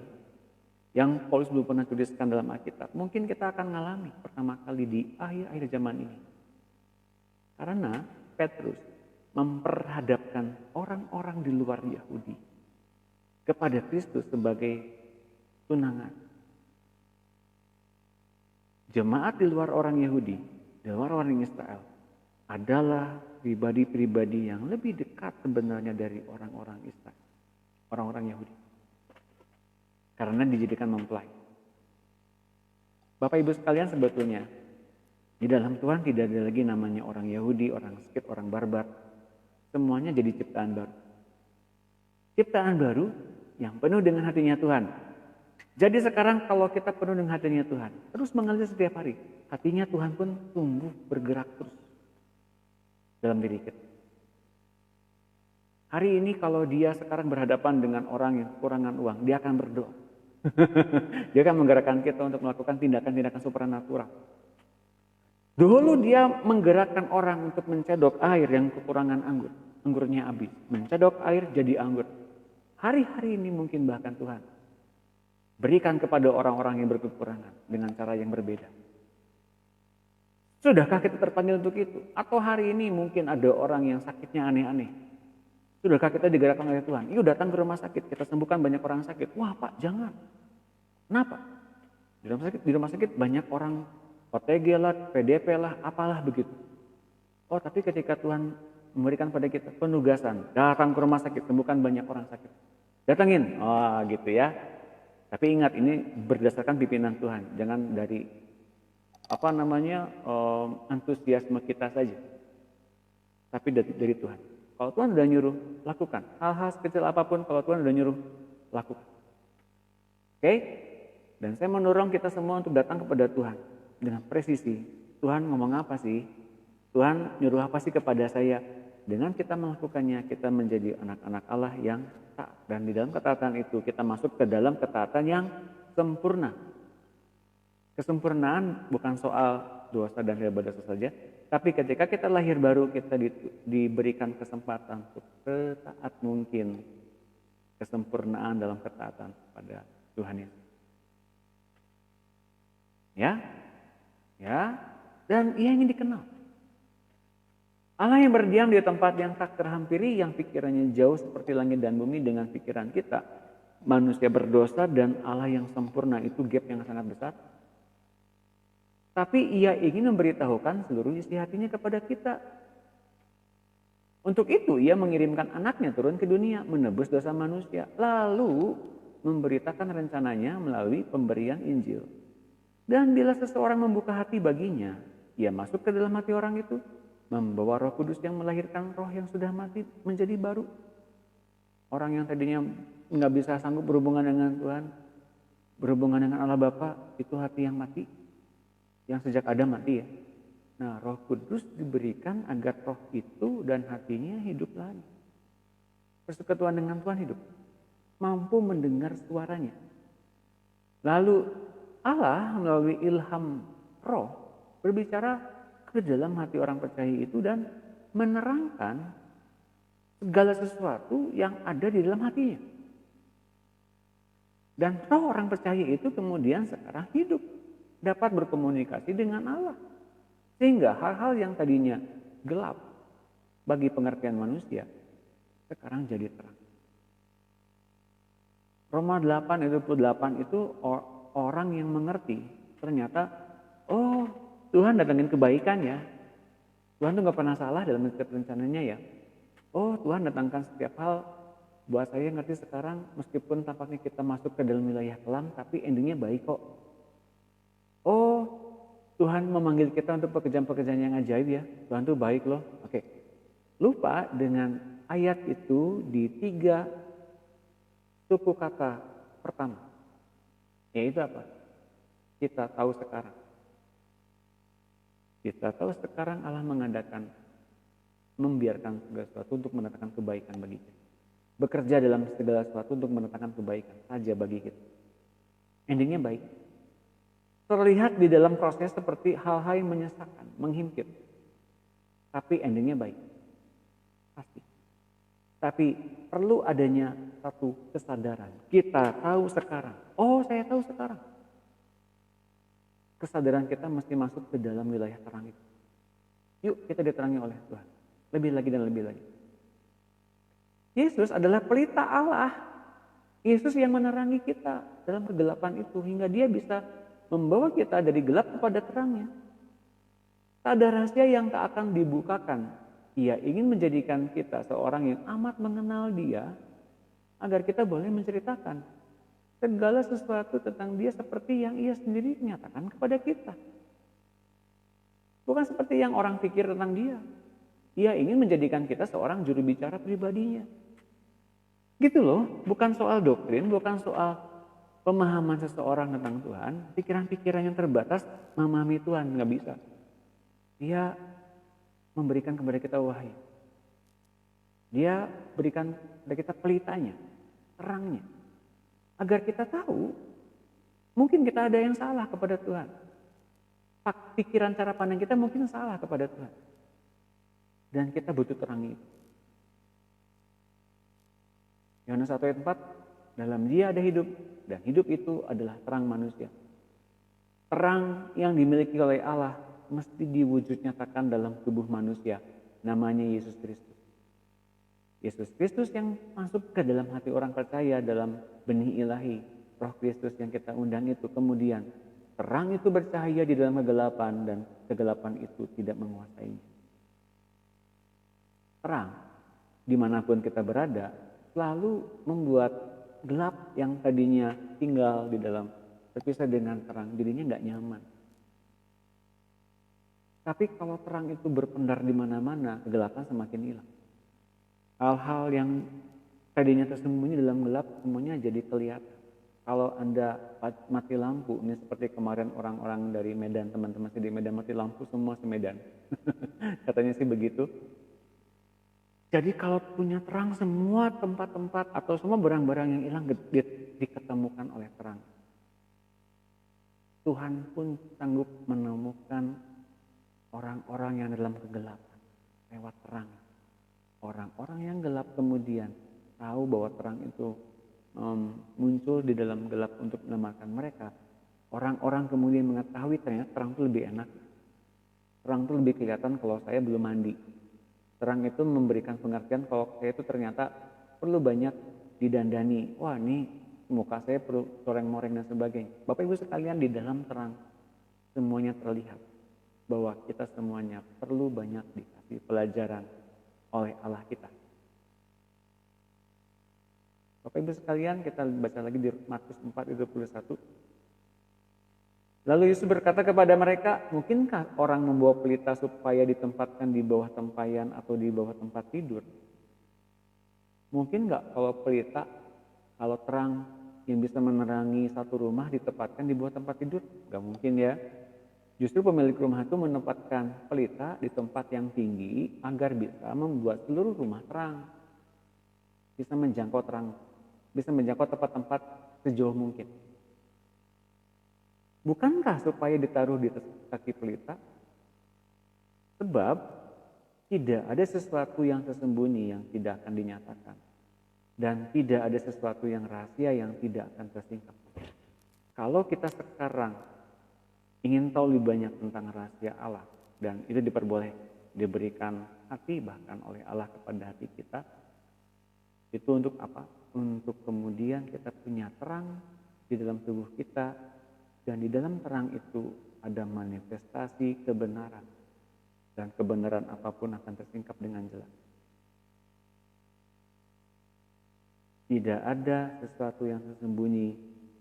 Yang Paulus belum pernah tuliskan dalam Alkitab. Mungkin kita akan mengalami pertama kali di akhir-akhir zaman ini. Karena Petrus memperhadapkan orang-orang di luar Yahudi kepada Kristus sebagai tunangan. Jemaat di luar orang Yahudi, di luar orang Israel adalah pribadi-pribadi yang lebih dekat sebenarnya dari orang-orang Israel, orang-orang Yahudi. Karena dijadikan mempelai. Bapak Ibu sekalian, sebetulnya di dalam Tuhan tidak ada lagi namanya orang Yahudi, orang Skit, orang barbar. semuanya jadi ciptaan baru. Ciptaan baru yang penuh dengan hatinya Tuhan. Jadi sekarang kalau kita penuh dengan hatinya Tuhan, terus mengalir setiap hari, hatinya Tuhan pun tumbuh bergerak terus dalam diri kita. Hari ini kalau dia sekarang berhadapan dengan orang yang kekurangan uang, dia akan berdoa. Dia akan menggerakkan kita untuk melakukan tindakan-tindakan supranatural. Dulu dia menggerakkan orang untuk mencedok air yang kekurangan anggur. Anggurnya habis. Mencedok air jadi anggur. Hari-hari ini mungkin bahkan Tuhan berikan kepada orang-orang yang berkekurangan dengan cara yang berbeda. Sudahkah kita terpanggil untuk itu? Atau hari ini mungkin ada orang yang sakitnya aneh-aneh. Sudahkah kita digerakkan oleh Tuhan? Yuk datang ke rumah sakit, kita sembuhkan banyak orang sakit. Wah Pak, jangan. Kenapa? Di rumah sakit banyak orang OTG lah, PDP lah, apalah begitu. Oh tapi ketika Tuhan memberikan pada kita penugasan, datang ke rumah sakit, sembuhkan banyak orang sakit. Datangin, oh gitu ya. Tapi ingat ini berdasarkan pimpinan Tuhan, jangan dari antusiasme kita saja. Tapi dari Tuhan. Kalau Tuhan sudah nyuruh, lakukan. Hal-hal sekecil apapun kalau Tuhan sudah nyuruh, lakukan. Oke? Dan saya mendorong kita semua untuk datang kepada Tuhan dengan presisi. Tuhan ngomong apa sih? Tuhan nyuruh apa sih kepada saya? Dengan kita melakukannya, kita menjadi anak-anak Allah yang taat. Dan di dalam ketaatan itu, kita masuk ke dalam ketaatan yang sempurna. Kesempurnaan bukan soal dosa dan tidak dosa saja, tapi ketika kita lahir baru, kita diberikan kesempatan untuk setaat mungkin kesempurnaan dalam ketaatan pada Tuhan Yesus. Ya, dan ia ingin dikenal. Allah yang berdiam di tempat yang tak terhampiri, yang pikirannya jauh seperti langit dan bumi dengan pikiran kita. Manusia berdosa dan Allah yang sempurna, itu gap yang sangat besar. Tapi ia ingin memberitahukan seluruh isi hatinya kepada kita. Untuk itu ia mengirimkan anaknya turun ke dunia, menebus dosa manusia. Lalu memberitakan rencananya melalui pemberian Injil. Dan bila seseorang membuka hati baginya, ia masuk ke dalam hati orang itu, membawa Roh Kudus yang melahirkan roh yang sudah mati menjadi baru. Orang yang tadinya nggak bisa sanggup berhubungan dengan Tuhan, berhubungan dengan Allah Bapa, itu hati yang mati, yang sejak Adam mati ya. Nah, Roh Kudus diberikan agar roh itu dan hatinya hidup lagi. Persekutuan dengan Tuhan hidup, mampu mendengar suaranya. Lalu Allah melalui ilham roh berbicara ke dalam hati orang percaya itu dan menerangkan segala sesuatu yang ada di dalam hatinya. Dan roh orang percaya itu kemudian sekarang hidup, dapat berkomunikasi dengan Allah. Sehingga hal-hal yang tadinya gelap bagi pengertian manusia, sekarang jadi terang. Roma 8:28 itu orang yang mengerti ternyata, oh Tuhan datangin kebaikan ya. Tuhan tuh gak pernah salah dalam setiap rencananya ya. Oh Tuhan datangkan setiap hal buat saya ngerti sekarang, meskipun tampaknya kita masuk ke dalam wilayah kelam, tapi endingnya baik kok. Oh Tuhan memanggil kita untuk pekerjaan-pekerjaan yang ajaib ya. Tuhan tuh baik loh. Oke. Lupa dengan ayat itu di 3 suku kata pertama. Yaitu apa? Kita tahu sekarang. Kita tahu sekarang Allah membiarkan segala sesuatu untuk mendatangkan kebaikan bagi kita. Bekerja dalam segala sesuatu untuk mendatangkan kebaikan saja bagi kita. Endingnya baik. Terlihat di dalam proses seperti hal-hal yang menyesakan, menghimpit. Tapi endingnya baik. Pasti. Tapi perlu adanya satu kesadaran. Kita tahu sekarang. Oh, saya tahu sekarang. Kesadaran kita mesti masuk ke dalam wilayah terang itu. Yuk kita diterangi oleh Tuhan. Lebih lagi dan lebih lagi. Yesus adalah pelita Allah. Yesus yang menerangi kita dalam kegelapan itu. Hingga dia bisa membawa kita dari gelap kepada terangnya. Tak ada rahasia yang tak akan dibukakan. Ia ingin menjadikan kita seorang yang amat mengenal dia. Agar kita boleh menceritakan segala sesuatu tentang dia seperti yang ia sendiri nyatakan kepada kita. Bukan seperti yang orang pikir tentang dia. Ia ingin menjadikan kita seorang juru bicara pribadinya. Gitu loh, bukan soal doktrin, bukan soal pemahaman seseorang tentang Tuhan, pikiran-pikiran yang terbatas memahami Tuhan, nggak bisa. Dia memberikan kepada kita wahyu. Dia berikan kepada kita pelitanya, terangnya. Agar kita tahu, mungkin kita ada yang salah kepada Tuhan. Pikiran cara pandang kita mungkin salah kepada Tuhan. Dan kita butuh terang itu. Yohanes 1 ayat 4, dalam Dia ada hidup, dan hidup itu adalah terang manusia. Terang yang dimiliki oleh Allah mesti diwujud nyatakan dalam tubuh manusia, namanya Yesus Kristus. Yesus Kristus yang masuk ke dalam hati orang percaya dalam benih ilahi, Roh Kristus yang kita undang itu, kemudian terang itu bercahaya di dalam kegelapan dan kegelapan itu tidak menguasainya. Terang dimanapun kita berada selalu membuat gelap yang tadinya tinggal di dalam terpisah dengan terang, dirinya nggak nyaman. Tapi kalau terang itu berpendar di mana-mana, kegelapan semakin hilang. Hal-hal yang tadinya tersembunyi dalam gelap semuanya jadi kelihatan. Kalau Anda mati lampu, ini seperti kemarin orang-orang dari Medan, teman-teman saya di Medan mati lampu semua semedan. Katanya sih begitu. Jadi kalau punya terang, semua tempat-tempat atau semua barang-barang yang hilang diketemukan oleh terang. Tuhan pun sanggup menemukan orang-orang yang dalam kegelapan lewat terang. Orang-orang yang gelap kemudian tahu bahwa terang itu muncul di dalam gelap untuk menyelamatkan mereka. Orang-orang kemudian mengetahui ternyata terang itu lebih enak. Terang itu lebih kelihatan kalau saya belum mandi. Terang itu memberikan pengertian kalau saya itu ternyata perlu banyak didandani. Wah, ini muka saya perlu coreng-moreng dan sebagainya. Bapak Ibu sekalian, di dalam terang semuanya terlihat bahwa kita semuanya perlu banyak dikasih pelajaran oleh Allah kita. Bapak Ibu sekalian, kita baca lagi di Matius 4:21. Lalu Yesus berkata kepada mereka, mungkinkah orang membawa pelita supaya ditempatkan di bawah tempayan atau di bawah tempat tidur? Mungkin nggak kalau pelita, kalau terang yang bisa menerangi satu rumah ditempatkan di bawah tempat tidur? Nggak mungkin ya. Justru pemilik rumah itu menempatkan pelita di tempat yang tinggi agar bisa membuat seluruh rumah terang. Bisa menjangkau terang, bisa menjangkau tempat-tempat sejauh mungkin. Bukankah supaya ditaruh di kaki pelita? Sebab tidak ada sesuatu yang tersembunyi yang tidak akan dinyatakan. Dan tidak ada sesuatu yang rahasia yang tidak akan tersingkap. Kalau kita sekarang ingin tahu lebih banyak tentang rahasia Allah, dan itu diberikan hati bahkan oleh Allah kepada hati kita, itu untuk apa? Untuk kemudian kita punya terang di dalam tubuh kita. Dan di dalam terang itu ada manifestasi kebenaran. Dan kebenaran apapun akan tersingkap dengan jelas. Tidak ada sesuatu yang tersembunyi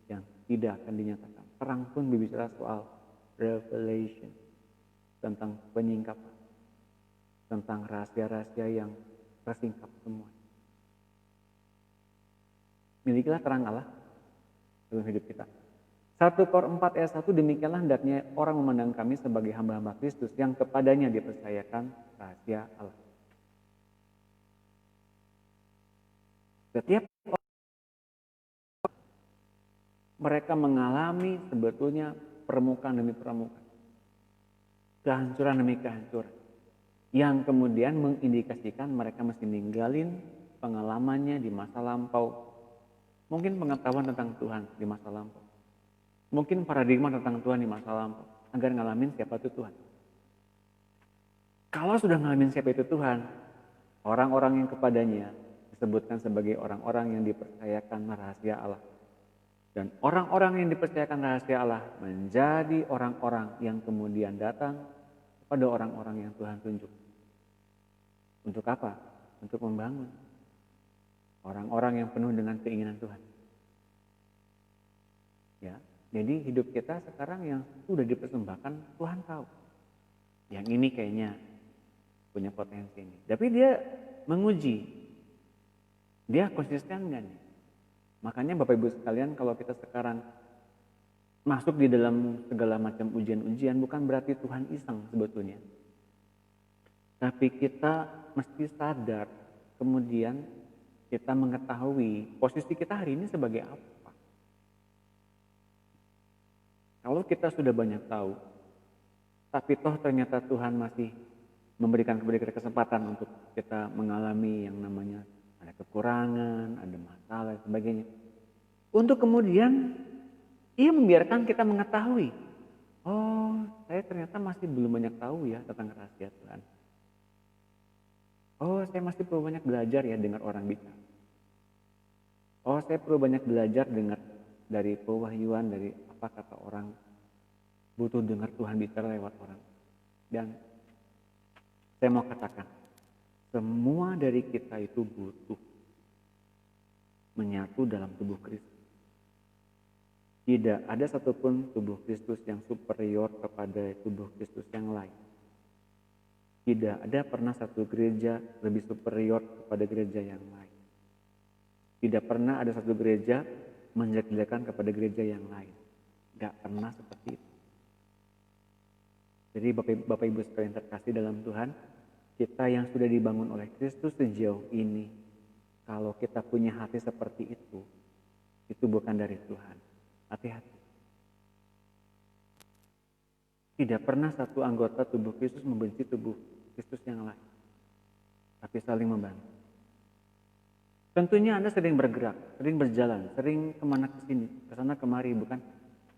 yang tidak akan dinyatakan. Terang pun berbicara soal revelation. Tentang penyingkapan. Tentang rahasia-rahasia yang tersingkap semua. Milikilah terang Allah dalam hidup kita. 1 Kor 4 ayat 1, demikianlah hendaknya orang memandang kami sebagai hamba-hamba Kristus yang kepadanya dipercayakan rahasia Allah. Setiap mereka mengalami sebetulnya permukaan demi permukaan, kehancuran demi kehancuran, yang kemudian mengindikasikan mereka mesti ninggalin pengalamannya di masa lampau, mungkin pengetahuan tentang Tuhan di masa lampau. Mungkin paradigma tentang Tuhan di masa lampau agar ngalamin siapa itu Tuhan. Kalau sudah ngalamin siapa itu Tuhan, orang-orang yang kepadanya disebutkan sebagai orang-orang yang dipercayakan rahasia Allah. Dan orang-orang yang dipercayakan rahasia Allah menjadi orang-orang yang kemudian datang kepada orang-orang yang Tuhan tunjuk. Untuk apa? Untuk membangun orang-orang yang penuh dengan keinginan Tuhan. Ya. Jadi hidup kita sekarang yang sudah dipersembahkan Tuhan tahu. Yang ini kayaknya punya potensi ini. Tapi dia menguji, dia konsisten nggak nih? Makanya Bapak Ibu sekalian, kalau kita sekarang masuk di dalam segala macam ujian-ujian, bukan berarti Tuhan iseng sebetulnya. Tapi kita mesti sadar, kemudian kita mengetahui posisi kita hari ini sebagai apa. Kalau kita sudah banyak tahu, tapi toh ternyata Tuhan masih memberikan kepada kita kesempatan untuk kita mengalami yang namanya ada kekurangan, ada masalah dan sebagainya. Untuk kemudian ia membiarkan kita mengetahui, oh saya ternyata masih belum banyak tahu ya tentang rahasia Tuhan. Oh saya masih perlu banyak belajar ya dengar orang bicara. Oh saya perlu banyak belajar dengar dari pewahyuan, dari apa kata orang. Butuh dengar Tuhan bicara lewat orang. Dan saya mau katakan, semua dari kita itu butuh menyatu dalam tubuh Kristus. Tidak ada satupun tubuh Kristus yang superior kepada tubuh Kristus yang lain. Tidak ada pernah satu gereja lebih superior kepada gereja yang lain. Tidak pernah ada satu gereja menjelek-jelekan kepada gereja yang lain. Gak pernah seperti itu. Jadi Bapak Ibu sekalian terkasih dalam Tuhan, kita yang sudah dibangun oleh Kristus sejauh ini, kalau kita punya hati seperti itu bukan dari Tuhan. Hati-hati. Tidak pernah satu anggota tubuh Kristus membenci tubuh Kristus yang lain, tapi saling membantu. Tentunya Anda sering bergerak, sering berjalan, sering kemana ke sini, ke sana kemari, bukan?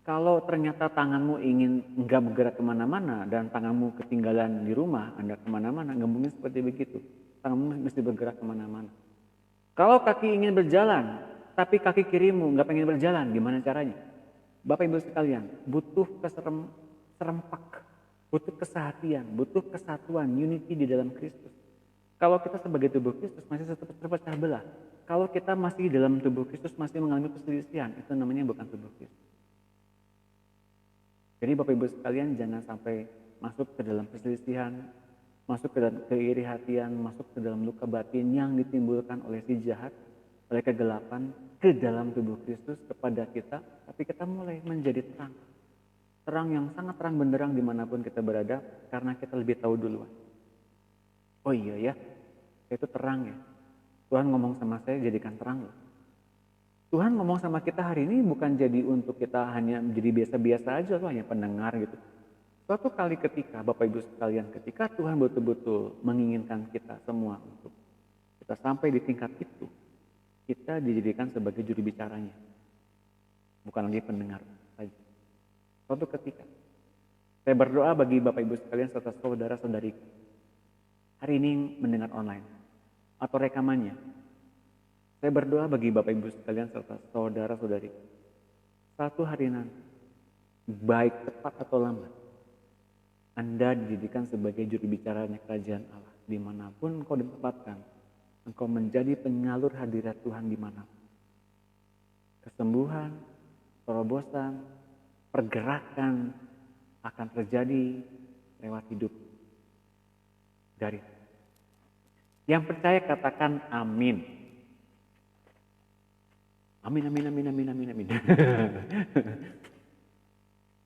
Kalau ternyata tanganmu ingin enggak bergerak kemana-mana dan tanganmu ketinggalan di rumah, Anda kemana-mana, nggak mungkin seperti begitu. Tanganmu mesti bergerak kemana-mana. Kalau kaki ingin berjalan, tapi kaki kirimu nggak pengen berjalan, gimana caranya? Bapak Ibu sekalian, butuh serempak, butuh kesehatian, butuh kesatuan, unity di dalam Kristus. Kalau kita sebagai tubuh Kristus masih terpecah belah, kalau kita masih dalam tubuh Kristus masih mengalami perselisihan, itu namanya bukan tubuh Kristus. Jadi Bapak Ibu sekalian jangan sampai masuk ke dalam perselisihan, masuk ke dalam keiri hatian, masuk ke dalam luka batin yang ditimbulkan oleh si jahat, oleh kegelapan ke dalam tubuh Kristus kepada kita, tapi kita mulai menjadi terang. Terang yang sangat terang benderang dimanapun kita berada karena kita lebih tahu duluan. Oh iya ya, itu terang ya. Tuhan ngomong sama saya jadikan terang loh. Tuhan ngomong sama kita hari ini bukan jadi untuk kita hanya menjadi biasa-biasa aja loh, hanya pendengar gitu. Suatu kali ketika Bapak Ibu sekalian, ketika Tuhan betul-betul menginginkan kita semua untuk kita sampai di tingkat itu, kita dijadikan sebagai juru bicaranya. Bukan lagi pendengar saja. Suatu ketika, saya berdoa bagi Bapak Ibu sekalian serta saudara-saudari hari ini mendengar online atau rekamannya. Saya berdoa bagi Bapak Ibu sekalian serta saudara-saudari. Satu hari nanti, baik cepat atau lambat, Anda dijadikan sebagai juru bicaranya kerajaan Allah. Dimanapun engkau ditempatkan, engkau menjadi penyalur hadirat Tuhan dimanapun. Kesembuhan, terobosan, pergerakan akan terjadi lewat hidup dari. Yang percaya katakan amin. Amin, amin, amin, amin, amin, amin.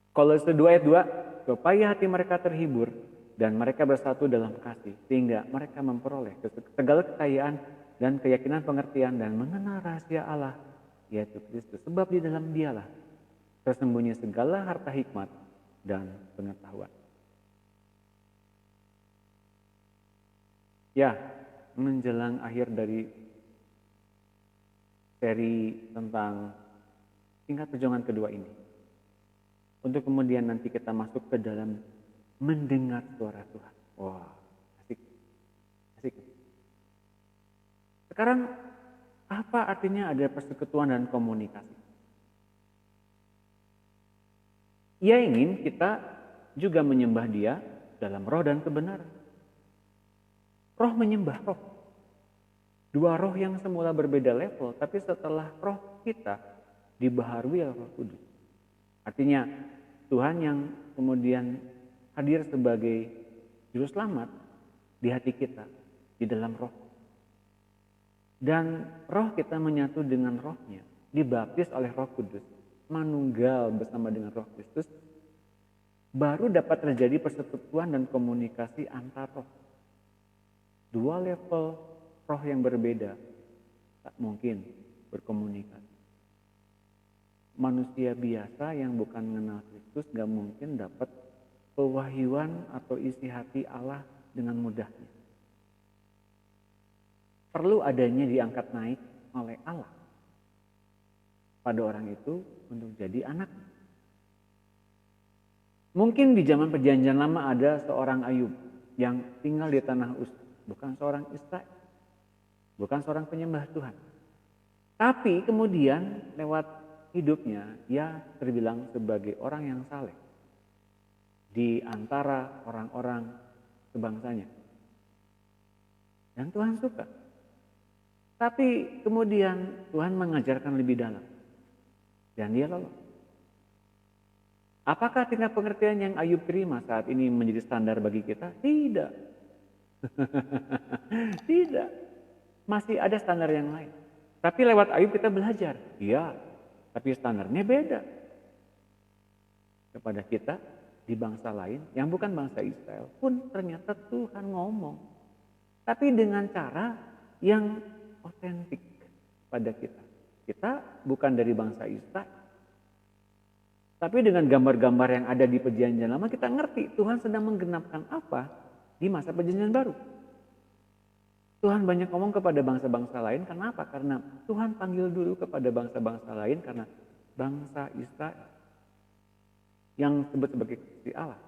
Kolose 2 ayat 2, supaya hati mereka terhibur dan mereka bersatu dalam kasih, sehingga mereka memperoleh segala kekayaan dan keyakinan pengertian dan mengenal rahasia Allah, yaitu Kristus. Sebab di dalam Dialah tersembunyi segala harta hikmat dan pengetahuan. Ya, menjelang akhir dari seri tentang tingkat perjuangan kedua ini. Untuk kemudian nanti kita masuk ke dalam mendengar suara Tuhan. Wah, asik. Asik. Sekarang apa artinya ada persekutuan dan komunikasi? Ia ingin kita juga menyembah Dia dalam roh dan kebenaran. Roh menyembah roh. Dua roh yang semula berbeda level, tapi setelah roh kita dibaharui oleh Roh Kudus. Artinya Tuhan yang kemudian hadir sebagai juru selamat di hati kita, di dalam roh. Dan roh kita menyatu dengan rohnya, dibaptis oleh Roh Kudus, manunggal bersama dengan Roh Kristus, baru dapat terjadi persekutuan dan komunikasi antar roh. Dua level roh yang berbeda tak mungkin berkomunikasi. Manusia biasa yang bukan mengenal Kristus gak mungkin dapat pewahyuan atau isi hati Allah dengan mudahnya. Perlu adanya diangkat naik oleh Allah pada orang itu untuk jadi anak. Mungkin di zaman perjanjian lama ada seorang Ayub yang tinggal di tanah Uz, bukan seorang Israel, bukan seorang penyembah Tuhan. Tapi kemudian lewat hidupnya ia terbilang sebagai orang yang saleh di antara orang-orang sebangsanya. Dan Tuhan suka. Tapi kemudian Tuhan mengajarkan lebih dalam. Dan dia lolos. Apakah tingkat pengertian yang Ayub terima saat ini menjadi standar bagi kita? Tidak. Tidak. Masih ada standar yang lain. Tapi lewat Ayub kita belajar. Iya, tapi standarnya beda. Kepada kita di bangsa lain yang bukan bangsa Israel pun ternyata Tuhan ngomong. Tapi dengan cara yang otentik pada kita. Kita bukan dari bangsa Israel. Tapi dengan gambar-gambar yang ada di perjanjian lama kita ngerti Tuhan sedang menggenapkan apa di masa perjanjian baru. Tuhan banyak ngomong kepada bangsa-bangsa lain, kenapa? Karena Tuhan panggil dulu kepada bangsa-bangsa lain karena bangsa Israel yang disebut sebagai kekasih Allah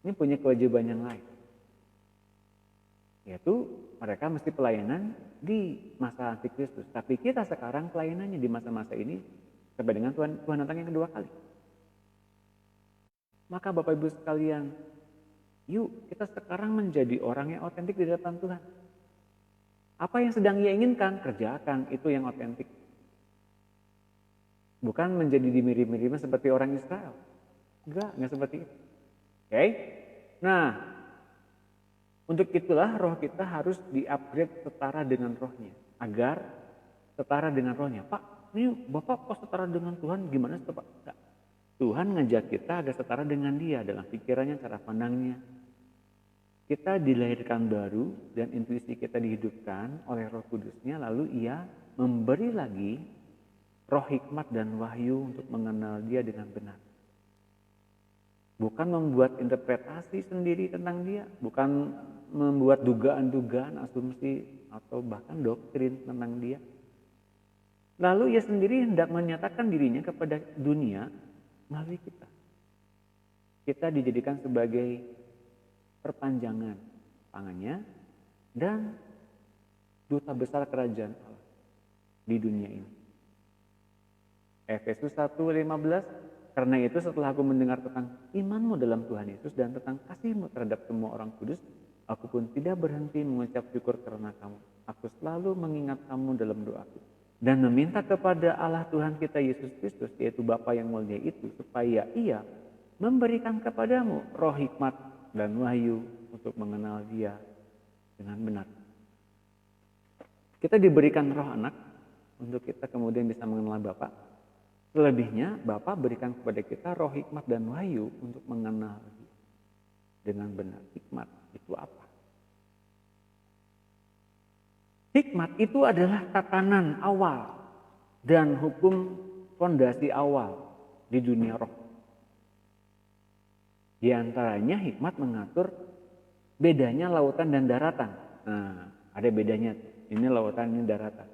ini punya kewajiban yang lain. Yaitu mereka mesti pelayanan di masa antikristus. Tapi kita sekarang pelayanannya di masa-masa ini sampai dengan Tuhan datang yang kedua kali. Maka Bapak Ibu sekalian, yuk kita sekarang menjadi orang yang otentik di depan Tuhan. Apa yang sedang Ia inginkan, kerjakan, itu yang otentik. Bukan menjadi dimirip-miripnya seperti orang Israel. Enggak seperti itu. Oke? Nah, untuk itulah roh kita harus di-upgrade setara dengan rohnya. Agar setara dengan rohnya. Pak, ini Bapak kok setara dengan Tuhan, gimana sih Pak? Enggak. Tuhan ngajak kita agar setara dengan Dia dalam pikirannya, cara pandangnya. Kita dilahirkan baru dan intuisi kita dihidupkan oleh Roh Kudusnya, lalu Ia memberi lagi roh hikmat dan wahyu untuk mengenal Dia dengan benar. Bukan membuat interpretasi sendiri tentang Dia, bukan membuat dugaan-dugaan, asumsi atau bahkan doktrin tentang Dia. Lalu Ia sendiri hendak menyatakan dirinya kepada dunia melalui kita. Kita dijadikan sebagai perpanjangan tangannya dan duta besar kerajaan Allah di dunia ini. Efesus 1:15, karena itu setelah aku mendengar tentang imanmu dalam Tuhan Yesus dan tentang kasihmu terhadap semua orang kudus, aku pun tidak berhenti mengucap syukur karena kamu. Aku selalu mengingat kamu dalam doaku dan meminta kepada Allah Tuhan kita Yesus Kristus, yaitu Bapa yang mulia itu, supaya Ia memberikan kepadamu roh hikmat dan wahyu untuk mengenal Dia dengan benar. Kita diberikan roh anak untuk kita kemudian bisa mengenal Bapa. Selebihnya Bapa berikan kepada kita roh hikmat dan wahyu untuk mengenal Dia dengan benar. Hikmat itu apa? Hikmat itu adalah tatanan awal dan hukum fondasi awal di dunia roh. Di antaranya hikmat mengatur bedanya lautan dan daratan. Nah, ada bedanya. Ini lautan, ini daratan.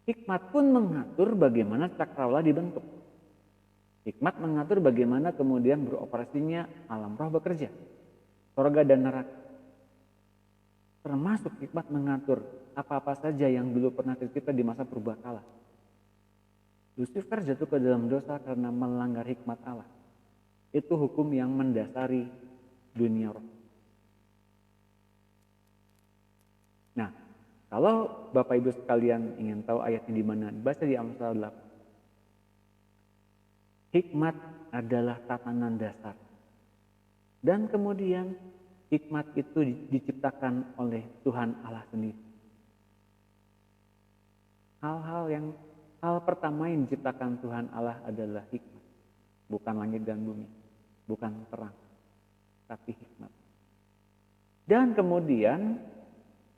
Hikmat pun mengatur bagaimana cakrawala dibentuk. Hikmat mengatur bagaimana kemudian beroperasinya alam roh bekerja. Surga dan neraka. Termasuk hikmat mengatur apa-apa saja yang dulu pernah tercipta di masa purbakala. Lucifer jatuh ke dalam dosa karena melanggar hikmat Allah. Itu hukum yang mendasari dunia roh. Nah, kalau Bapak Ibu sekalian ingin tahu ayatnya di mana, baca di Amsal 8. Hikmat adalah tatanan dasar. Dan kemudian Hikmat itu diciptakan oleh Tuhan Allah sendiri. Hal pertama yang diciptakan Tuhan Allah adalah hikmat. Bukan langit dan bumi, bukan terang, tapi hikmat. Dan kemudian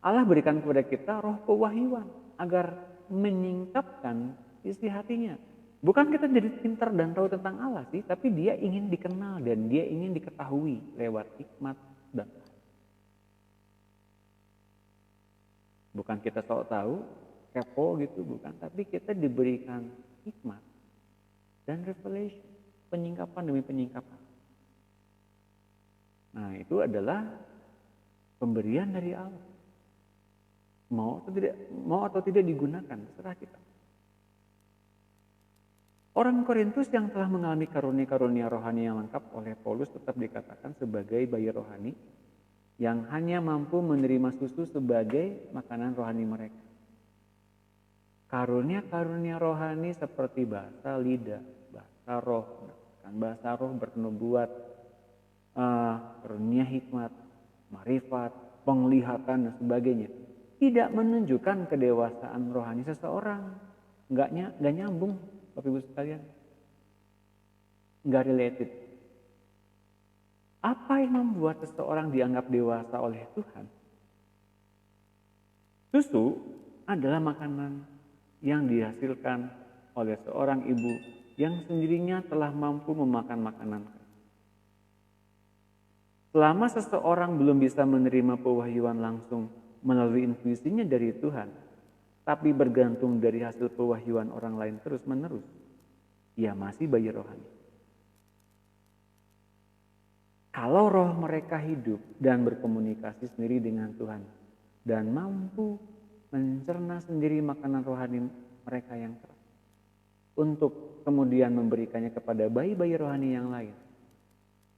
Allah berikan kepada kita roh pewahyuan agar menyingkapkan isi hatinya. Bukan kita jadi pintar dan tahu tentang Allah sih, tapi dia ingin dikenal dan dia ingin diketahui lewat hikmat dan bukan kita sok tahu, kepo gitu, bukan. Tapi kita diberikan hikmat dan revelation, penyingkapan demi penyingkapan. Nah, itu adalah pemberian dari Allah. Mau atau tidak digunakan, terserah kita. Orang Korintus yang telah mengalami karunia-karunia rohani yang lengkap oleh Paulus tetap dikatakan sebagai bayi rohani yang hanya mampu menerima susu sebagai makanan rohani mereka. Karunia-karunia rohani seperti bahasa lidah, bahasa roh bernubuat, karunia hikmat, marifat, penglihatan dan sebagainya tidak menunjukkan kedewasaan rohani seseorang. Nggak nyambung, Bapak Ibu sekalian. Nggak related. Apa yang membuat seseorang dianggap dewasa oleh Tuhan? Susu adalah makanan yang dihasilkan oleh seorang ibu yang sendirinya telah mampu memakan makanan. Selama seseorang belum bisa menerima pewahyuan langsung melalui intuisinya dari Tuhan, tapi bergantung dari hasil pewahyuan orang lain terus-menerus, ia masih bayi rohani. Kalau roh mereka hidup dan berkomunikasi sendiri dengan Tuhan dan mampu mencerna sendiri makanan rohani mereka yang keras untuk kemudian memberikannya kepada bayi-bayi rohani yang lain,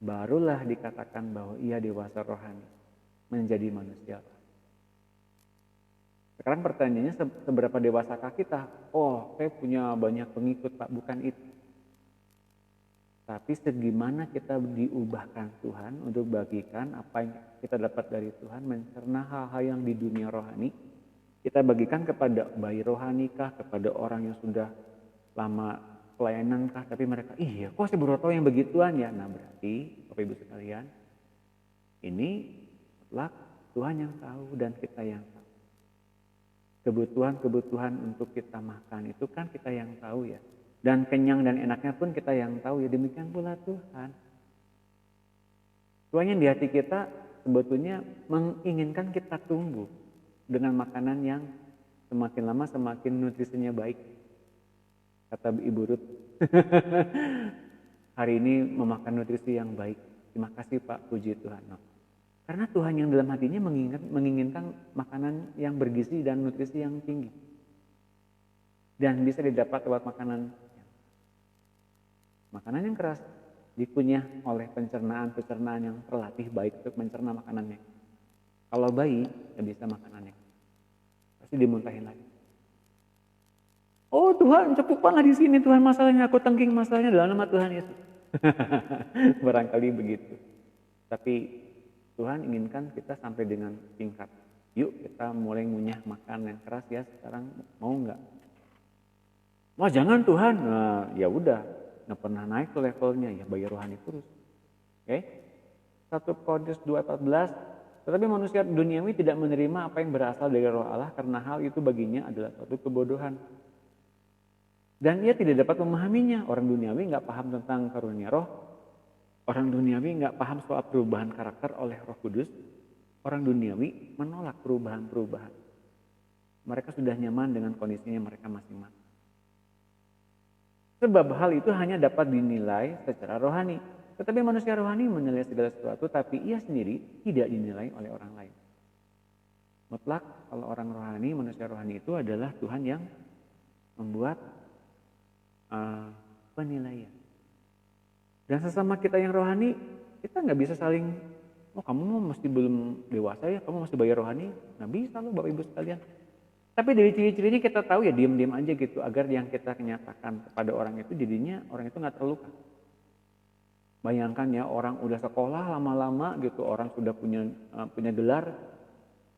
barulah dikatakan bahwa ia dewasa rohani, menjadi manusia. Sekarang pertanyaannya, seberapa dewasakah kita? Oh, saya punya banyak pengikut, Pak. Bukan itu. Tapi segimana kita diubahkan Tuhan untuk bagikan apa yang kita dapat dari Tuhan, mencerna hal-hal yang di dunia rohani, kita bagikan kepada bayi rohani kah, kepada orang yang sudah lama pelayanan kah, tapi mereka, iya kok saya baru tahu yang begituan ya. Nah berarti, Bapak Ibu sekalian, ini adalah Tuhan yang tahu dan kita yang tahu. Kebutuhan-kebutuhan untuk kita makan itu kan kita yang tahu ya. Dan kenyang dan enaknya pun kita yang tahu ya. Demikian pula Tuhan. Tuhan yang di hati kita sebetulnya menginginkan kita tumbuh dengan makanan yang semakin lama semakin nutrisinya baik. Kata Ibu Ruth. Hari ini memakan nutrisi yang baik. Terima kasih Pak, puji Tuhan. No. Karena Tuhan yang dalam hatinya menginginkan makanan yang bergizi dan nutrisi yang tinggi. Dan bisa didapat lewat makanan yang keras dikunyah oleh pencernaan yang terlatih baik untuk mencerna makanannya. Kalau bayi, gak bisa makanannya. Pasti dimuntahin lagi. Oh Tuhan, cukuplah di sini Tuhan masalahnya. Aku tengking masalahnya dalam nama Tuhan Yesus. Barangkali begitu. Tapi Tuhan inginkan kita sampai dengan tingkat. Yuk kita mulai ngunyah makan yang keras ya sekarang, mau nggak? Wah jangan Tuhan, nah, ya udah nggak pernah naik ke levelnya ya bayar rohani terus. Oke? 1 Korintus 2:14. Tetapi manusia duniawi tidak menerima apa yang berasal dari roh Allah karena hal itu baginya adalah suatu kebodohan. Dan ia tidak dapat memahaminya. Orang duniawi nggak paham tentang karunia roh. Orang duniawi nggak paham soal perubahan karakter oleh Roh Kudus. Orang duniawi menolak perubahan-perubahan. Mereka sudah nyaman dengan kondisinya mereka masing-masing. Sebab hal itu hanya dapat dinilai secara rohani. Tetapi manusia rohani menilai segala sesuatu, tapi ia sendiri tidak dinilai oleh orang lain. Mutlak kalau orang rohani, manusia rohani itu adalah Tuhan yang membuat penilaian. Dan sesama kita yang rohani, kita nggak bisa saling, oh kamu masih belum dewasa ya, kamu masih bayar rohani. Nggak bisa loh Bapak Ibu sekalian. Tapi dari ciri-cirinya kita tahu ya diam-diam aja gitu, agar yang kita nyatakan kepada orang itu jadinya orang itu nggak terluka. Bayangkan ya, orang udah sekolah lama-lama gitu, orang sudah punya gelar,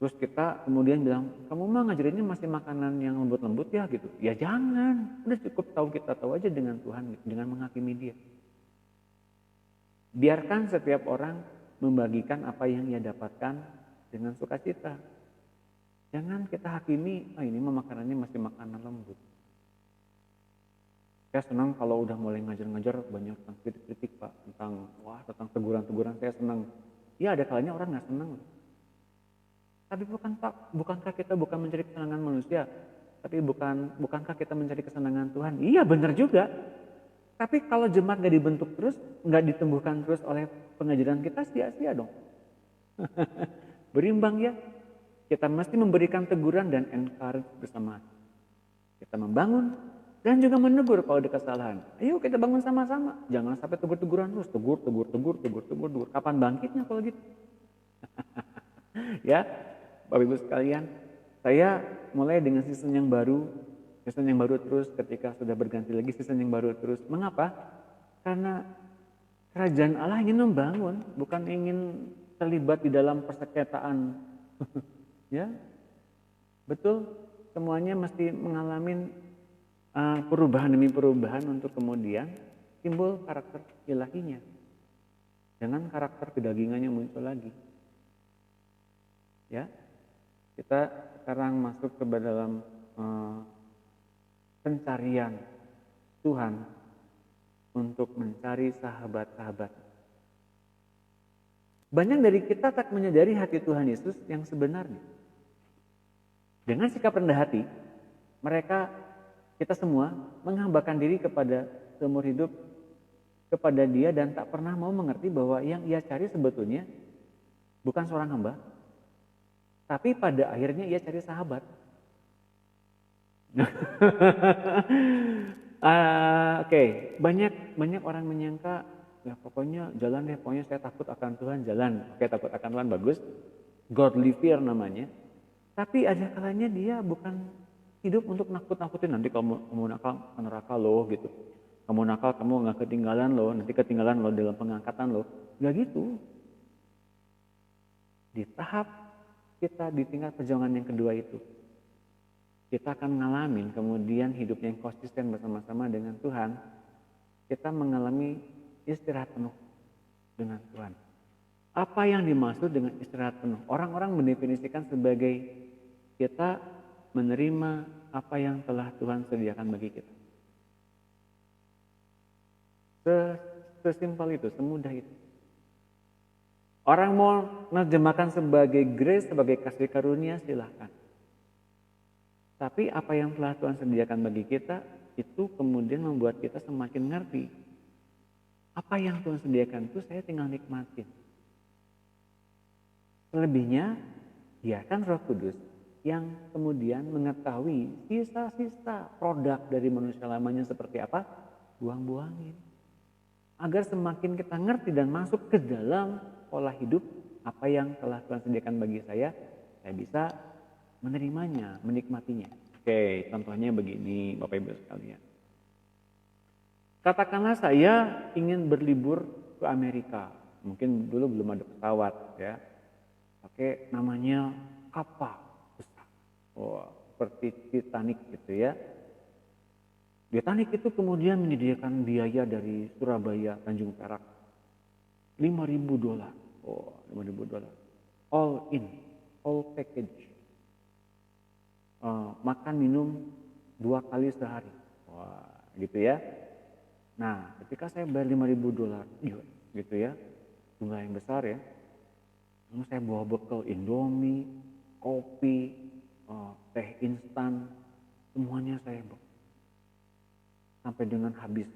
terus kita kemudian bilang, kamu mah ngajarinnya masih makanan yang lembut-lembut ya gitu. Ya jangan, udah cukup tahu, kita tahu aja dengan Tuhan gitu, dengan menghakimi dia. Biarkan setiap orang membagikan apa yang ia dapatkan dengan sukacita. Jangan kita hakimi, ini mah makanannya masih makanan lembut. Saya senang kalau udah mulai ngajar-ngajar banyak tentang kritik-kritik Pak, tentang teguran-teguran, saya senang. Ya ada kalanya orang nggak senang. Tapi bukankah kita bukan mencari kesenangan manusia, tapi bukankah kita mencari kesenangan Tuhan? Iya benar juga. Tapi kalau jemaat nggak dibentuk terus, nggak ditumbuhkan terus oleh pengajaran kita, sia-sia dong. Berimbang ya. Kita mesti memberikan teguran dan encourage bersama. Kita membangun dan juga menegur kalau ada kesalahan. Ayo kita bangun sama-sama. Jangan sampai tegur-teguran terus. Tegur. Kapan bangkitnya kalau gitu? Ya, Bapak Ibu sekalian. Saya mulai dengan season yang baru terus, ketika sudah berganti lagi season yang baru terus. Mengapa? Karena kerajaan Allah ingin membangun, bukan ingin terlibat di dalam persengketaan. Ya, betul. Semuanya mesti mengalami perubahan demi perubahan untuk kemudian timbul karakter ilahinya. Jangan karakter kedagingannya muncul lagi. Ya, kita sekarang masuk ke dalam pencarian Tuhan untuk mencari sahabat-sahabat. Banyak dari kita tak menyadari hati Tuhan Yesus yang sebenarnya. Dengan sikap rendah hati, kita semua menghambakan diri kepada seumur hidup kepada Dia dan tak pernah mau mengerti bahwa yang Ia cari sebetulnya bukan seorang hamba, tapi pada akhirnya Ia cari sahabat. Oke. Banyak orang menyangka, ya pokoknya jalan deh, pokoknya saya takut akan Tuhan, jalan. Oke, takut akan Tuhan bagus, godly fear namanya. Tapi ada kalanya dia bukan hidup untuk nakut-nakutin, nanti kamu nakal neraka loh gitu. Kamu nakal, kamu nggak ketinggalan loh, nanti ketinggalan loh dalam pengangkatan loh. Nggak gitu. Di tahap kita di tingkat perjuangan yang kedua itu, kita akan ngalamin kemudian hidup yang konsisten bersama-sama dengan Tuhan. Kita mengalami istirahat penuh dengan Tuhan. Apa yang dimaksud dengan istirahat penuh? Orang-orang mendefinisikan sebagai kita menerima apa yang telah Tuhan sediakan bagi kita. Sesimpel itu, semudah itu. Orang mau menerjemahkan sebagai grace, sebagai kasih karunia, silahkan. Tapi apa yang telah Tuhan sediakan bagi kita, itu kemudian membuat kita semakin ngerti. Apa yang Tuhan sediakan itu saya tinggal nikmatin. Selebihnya, biarkan Roh Kudus yang kemudian mengetahui sisa-sisa produk dari manusia lamanya seperti apa, buang-buangin. Agar semakin kita ngerti dan masuk ke dalam pola hidup apa yang telah Tuhan sediakan bagi saya bisa menerimanya, menikmatinya. Oke, contohnya begini Bapak Ibu sekalian. Katakanlah saya ingin berlibur ke Amerika. Mungkin dulu belum ada pesawat ya. Pakai namanya kapal besar. Seperti Titanic gitu ya. Titanic itu kemudian menyediakan biaya dari Surabaya Tanjung Perak $5.000. $5.000. All in, all package. Makan minum 2 kali sehari. Gitu ya. Nah, ketika saya bayar $5.000 gitu ya, jumlah yang besar ya. Lalu saya bawa bekal Indomie, kopi, teh instan, semuanya saya bawa. Sampai dengan habis.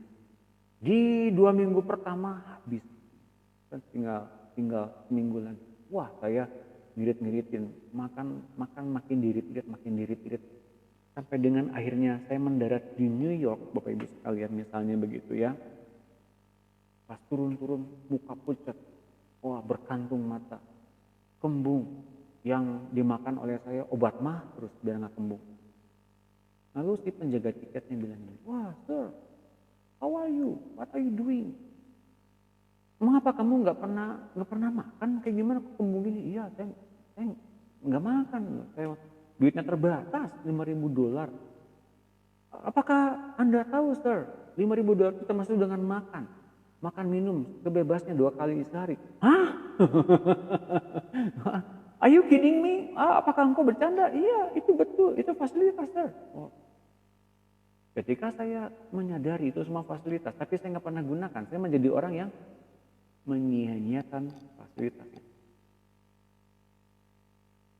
Di 2 minggu pertama habis. Dan tinggal seminggu lagi. Wah, saya ngirit-ngiritin, makan makin dirit-irit. Sampai dengan akhirnya saya mendarat di New York, Bapak Ibu sekalian misalnya begitu ya. Pas turun-turun muka pucat, berkantung mata, kembung yang dimakan oleh saya obat mah terus biar nggak kembung. Lalu si penjaga tiketnya bilang, wah sir, how are you? What are you doing? Mengapa kamu nggak pernah makan? Kayak gimana kok kamu gini? Iya, saya nggak makan. Saya duitnya terbatas, $5.000. Apakah Anda tahu, Sir? $5.000 itu termasuk dengan makan minum kebebasnya 2 kali sehari. Hah? Are you kidding me? Apakah engkau bercanda? Iya, itu betul. Itu fasilitas, Sir. Oh. Ketika saya menyadari itu semua fasilitas, tapi saya nggak pernah gunakan, saya menjadi orang yang menyia-nyiakan fasilitas itu.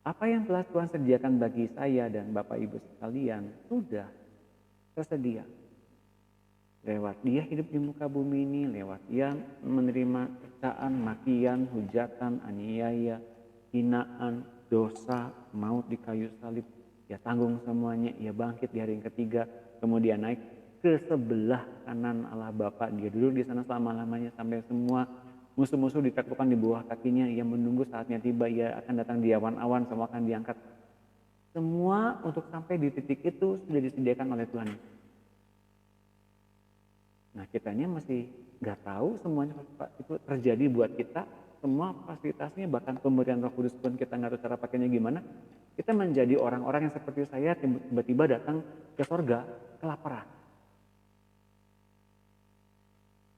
Apa yang telah Tuhan sediakan bagi saya dan Bapak Ibu sekalian sudah tersedia. Lewat dia hidup di muka bumi ini, lewat dia menerima cercaan, makian, hujatan, aniaya, hinaan, dosa, maut di kayu salib. Ia tanggung semuanya, ia bangkit di hari yang ketiga, kemudian naik ke sebelah kanan Allah Bapa. Dia duduk di sana selama-lamanya sampai semua musuh-musuh ditaklukkan di bawah kakinya. Ia menunggu saatnya tiba, ia akan datang di awan-awan, semua akan diangkat. Semua untuk sampai di titik itu sudah disediakan oleh Tuhan. Nah, kitanya masih nggak tahu semuanya itu terjadi buat kita. Semua fasilitasnya, bahkan pemberian Roh Kudus pun kita nggak tahu cara pakainya gimana. Kita menjadi orang-orang yang seperti saya tiba-tiba datang ke sorga kelaparan.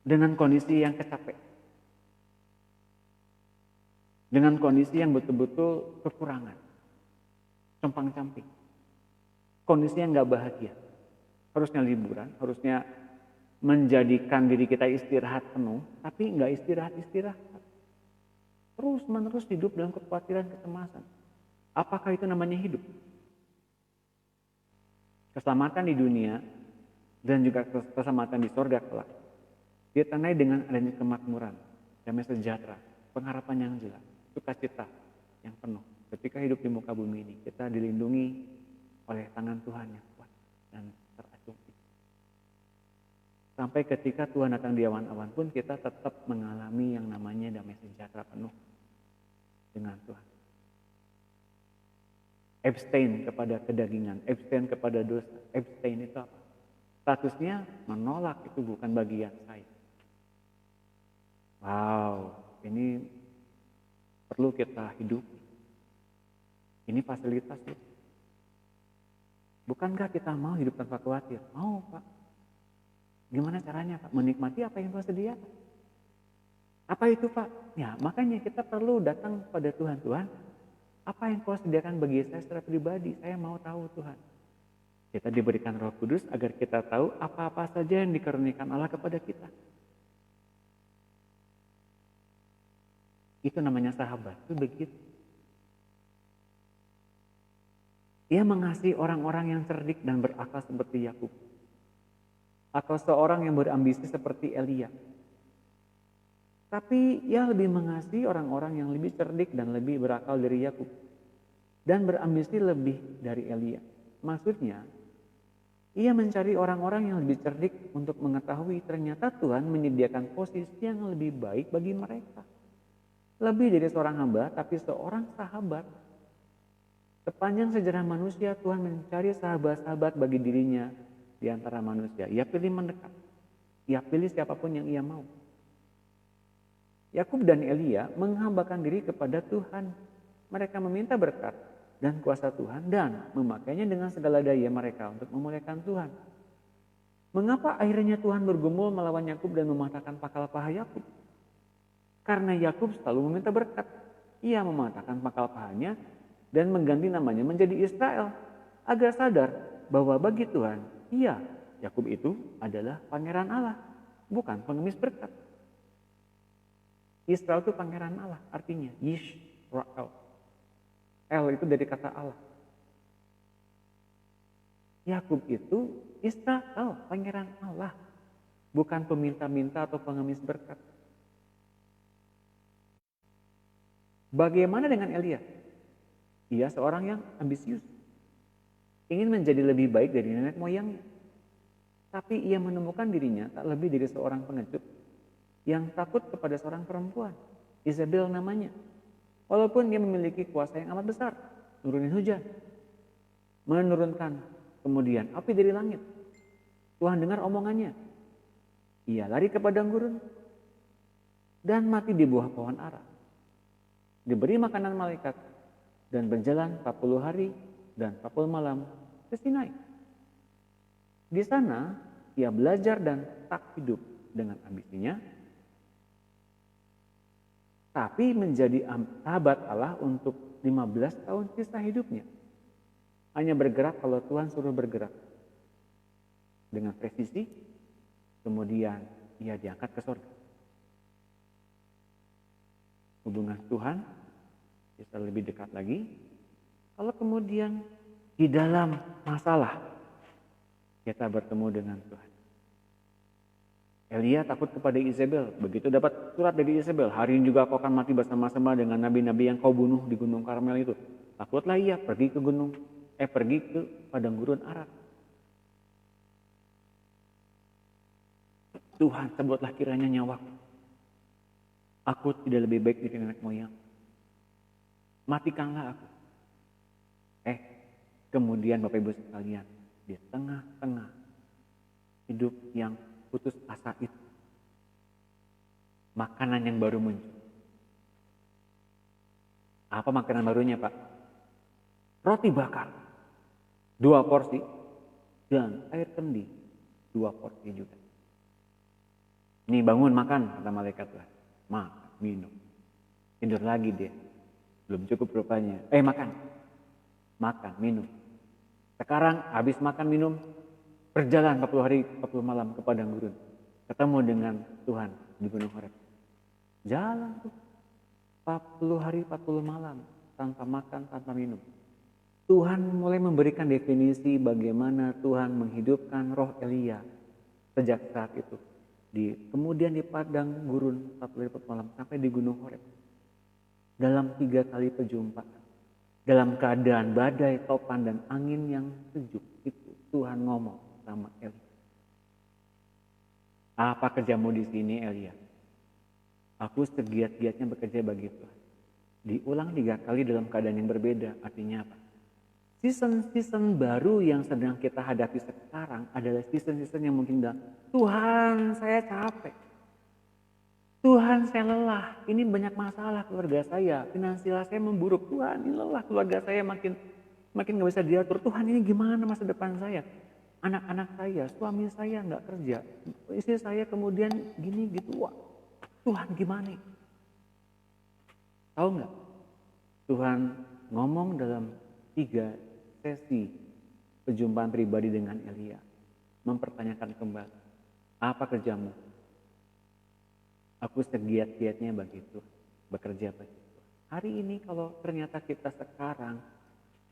Dengan kondisi yang kecapek. Dengan kondisi yang betul-betul kekurangan. Compang-camping. Kondisi yang nggak bahagia. Harusnya liburan, harusnya menjadikan diri kita istirahat penuh, tapi nggak istirahat. Terus-menerus hidup dalam kekhawatiran, kecemasan. Apakah itu namanya hidup? Keselamatan di dunia dan juga keselamatan di sorga kelak ditandai dengan adanya kemakmuran, damai sejahtera, pengharapan yang jelas, sukacita yang penuh. Ketika hidup di muka bumi ini, kita dilindungi oleh tangan Tuhan yang kuat dan teracung. Sampai ketika Tuhan datang di awan-awan pun kita tetap mengalami yang namanya damai sejahtera penuh dengan Tuhan. Abstain kepada kedagingan, abstain kepada dosa. Abstain itu apa? Statusnya menolak, itu bukan bagian saya. Wow, ini perlu kita hidup. Ini fasilitas ya. Bukankah kita mau hidup tanpa khawatir? Mau, Pak. Gimana caranya, Pak? Menikmati apa yang Tuhan sediakan. Apa itu, Pak? Ya, makanya kita perlu datang pada Tuhan. Tuhan, apa yang Kau sediakan bagi saya secara pribadi? Saya mau tahu, Tuhan. Kita diberikan Roh Kudus agar kita tahu apa-apa saja yang dikaruniakan Allah kepada kita. Itu namanya sahabat. Itu begitu. Ia mengasihi orang-orang yang cerdik dan berakal seperti Yakub. Atau seorang yang berambisi seperti Elia. Tapi ia lebih mengasihi orang-orang yang lebih cerdik dan lebih berakal dari Yakub. Dan berambisi lebih dari Elia. Maksudnya, ia mencari orang-orang yang lebih cerdik untuk mengetahui ternyata Tuhan menyediakan posisi yang lebih baik bagi mereka. Lebih dari seorang hamba, tapi seorang sahabat. Sepanjang sejarah manusia, Tuhan mencari sahabat-sahabat bagi dirinya di antara manusia. Ia pilih mendekat. Ia pilih siapapun yang ia mau. Yakub dan Elia menghambakan diri kepada Tuhan. Mereka meminta berkat dan kuasa Tuhan dan memakainya dengan segala daya mereka untuk memuliakan Tuhan. Mengapa akhirnya Tuhan bergumul melawan Yakub dan mematahkan pangkal paha Yakub? Karena Yakub selalu meminta berkat. Ia mematahkan pangkal pahanya dan mengganti namanya menjadi Israel agar sadar bahwa bagi Tuhan, iya, Yakub itu adalah pangeran Allah, bukan pengemis berkat. Israel itu pangeran Allah, artinya Yisrael. El itu dari kata Allah. Yakub itu Israel, pangeran Allah, bukan peminta-minta atau pengemis berkat. Bagaimana dengan Elia? Ia seorang yang ambisius, ingin menjadi lebih baik dari nenek moyangnya. Tapi ia menemukan dirinya tak lebih dari seorang pengecut yang takut kepada seorang perempuan, Isabel namanya. Walaupun dia memiliki kuasa yang amat besar, nurunin hujan, menurunkan kemudian api dari langit. Tuhan dengar omongannya. Ia lari ke padang gurun. dan mati di bawah pohon ara. Diberi makanan malaikat dan berjalan 40 hari dan 40 malam ke Sinai. Di sana ia belajar dan tak hidup dengan ambisinya, tapi menjadi sahabat Allah untuk 15 tahun sisa hidupnya. Hanya bergerak kalau Tuhan suruh bergerak. Dengan presisi, kemudian ia diangkat ke surga. Hubungan Tuhan bisa lebih dekat lagi kalau kemudian di dalam masalah kita bertemu dengan Tuhan. Elia takut kepada Izebel. Begitu dapat surat dari Izebel, hari ini juga kau akan mati bersama-sama dengan nabi-nabi yang kau bunuh di Gunung Karmel itu. Takutlah ia pergi ke padang gurun Arad. Tuhan, sebutlah kiranya nyawaku. Aku tidak lebih baik dari nenek moyang. Matikanlah aku. Kemudian Bapak Ibu sekalian, di tengah-tengah hidup yang putus asa itu, makanan yang baru muncul. Apa makanan barunya, Pak? Roti bakar 2 porsi dan air kendi 2 porsi juga. Nih bangun makan, kata malaikat lah. Makan, minum. Tidur lagi dia. Belum cukup rupanya. Makan, minum. Sekarang habis makan minum, berjalan 40 hari 40 malam ke padang gurun. Ketemu dengan Tuhan di Gunung Horeb. Jalan tuh 40 hari 40 malam tanpa makan, tanpa minum. Tuhan mulai memberikan definisi bagaimana Tuhan menghidupkan roh Elia sejak saat itu. Kemudian di padang gurun 40 hari 40 malam sampai di Gunung Horeb. Dalam 3 kali perjumpaan. Dalam keadaan badai, topan, dan angin yang sejuk itu Tuhan ngomong sama Elia. Apa kerjamu di sini, Elia? Aku segiat-giatnya bekerja bagi Tuhan. Diulang 3 kali dalam keadaan yang berbeda. Artinya apa? Season-season baru yang sedang kita hadapi sekarang adalah season-season yang mungkin bilang, Tuhan saya capek. Tuhan saya lelah, ini banyak masalah keluarga saya, finansial saya memburuk. Tuhan ini lelah, keluarga saya makin gak bisa diatur. Tuhan ini gimana masa depan saya? Anak-anak saya, suami saya gak kerja. Istri saya kemudian gini gitu. Wah, Tuhan gimana? Tahu gak? Tuhan ngomong dalam 3 sesi perjumpaan pribadi dengan Elia. Mempertanyakan kembali, apa kerjamu? Aku segiat-giatnya bagi Tuhan, bekerja bagi Tuhan. Hari ini kalau ternyata kita sekarang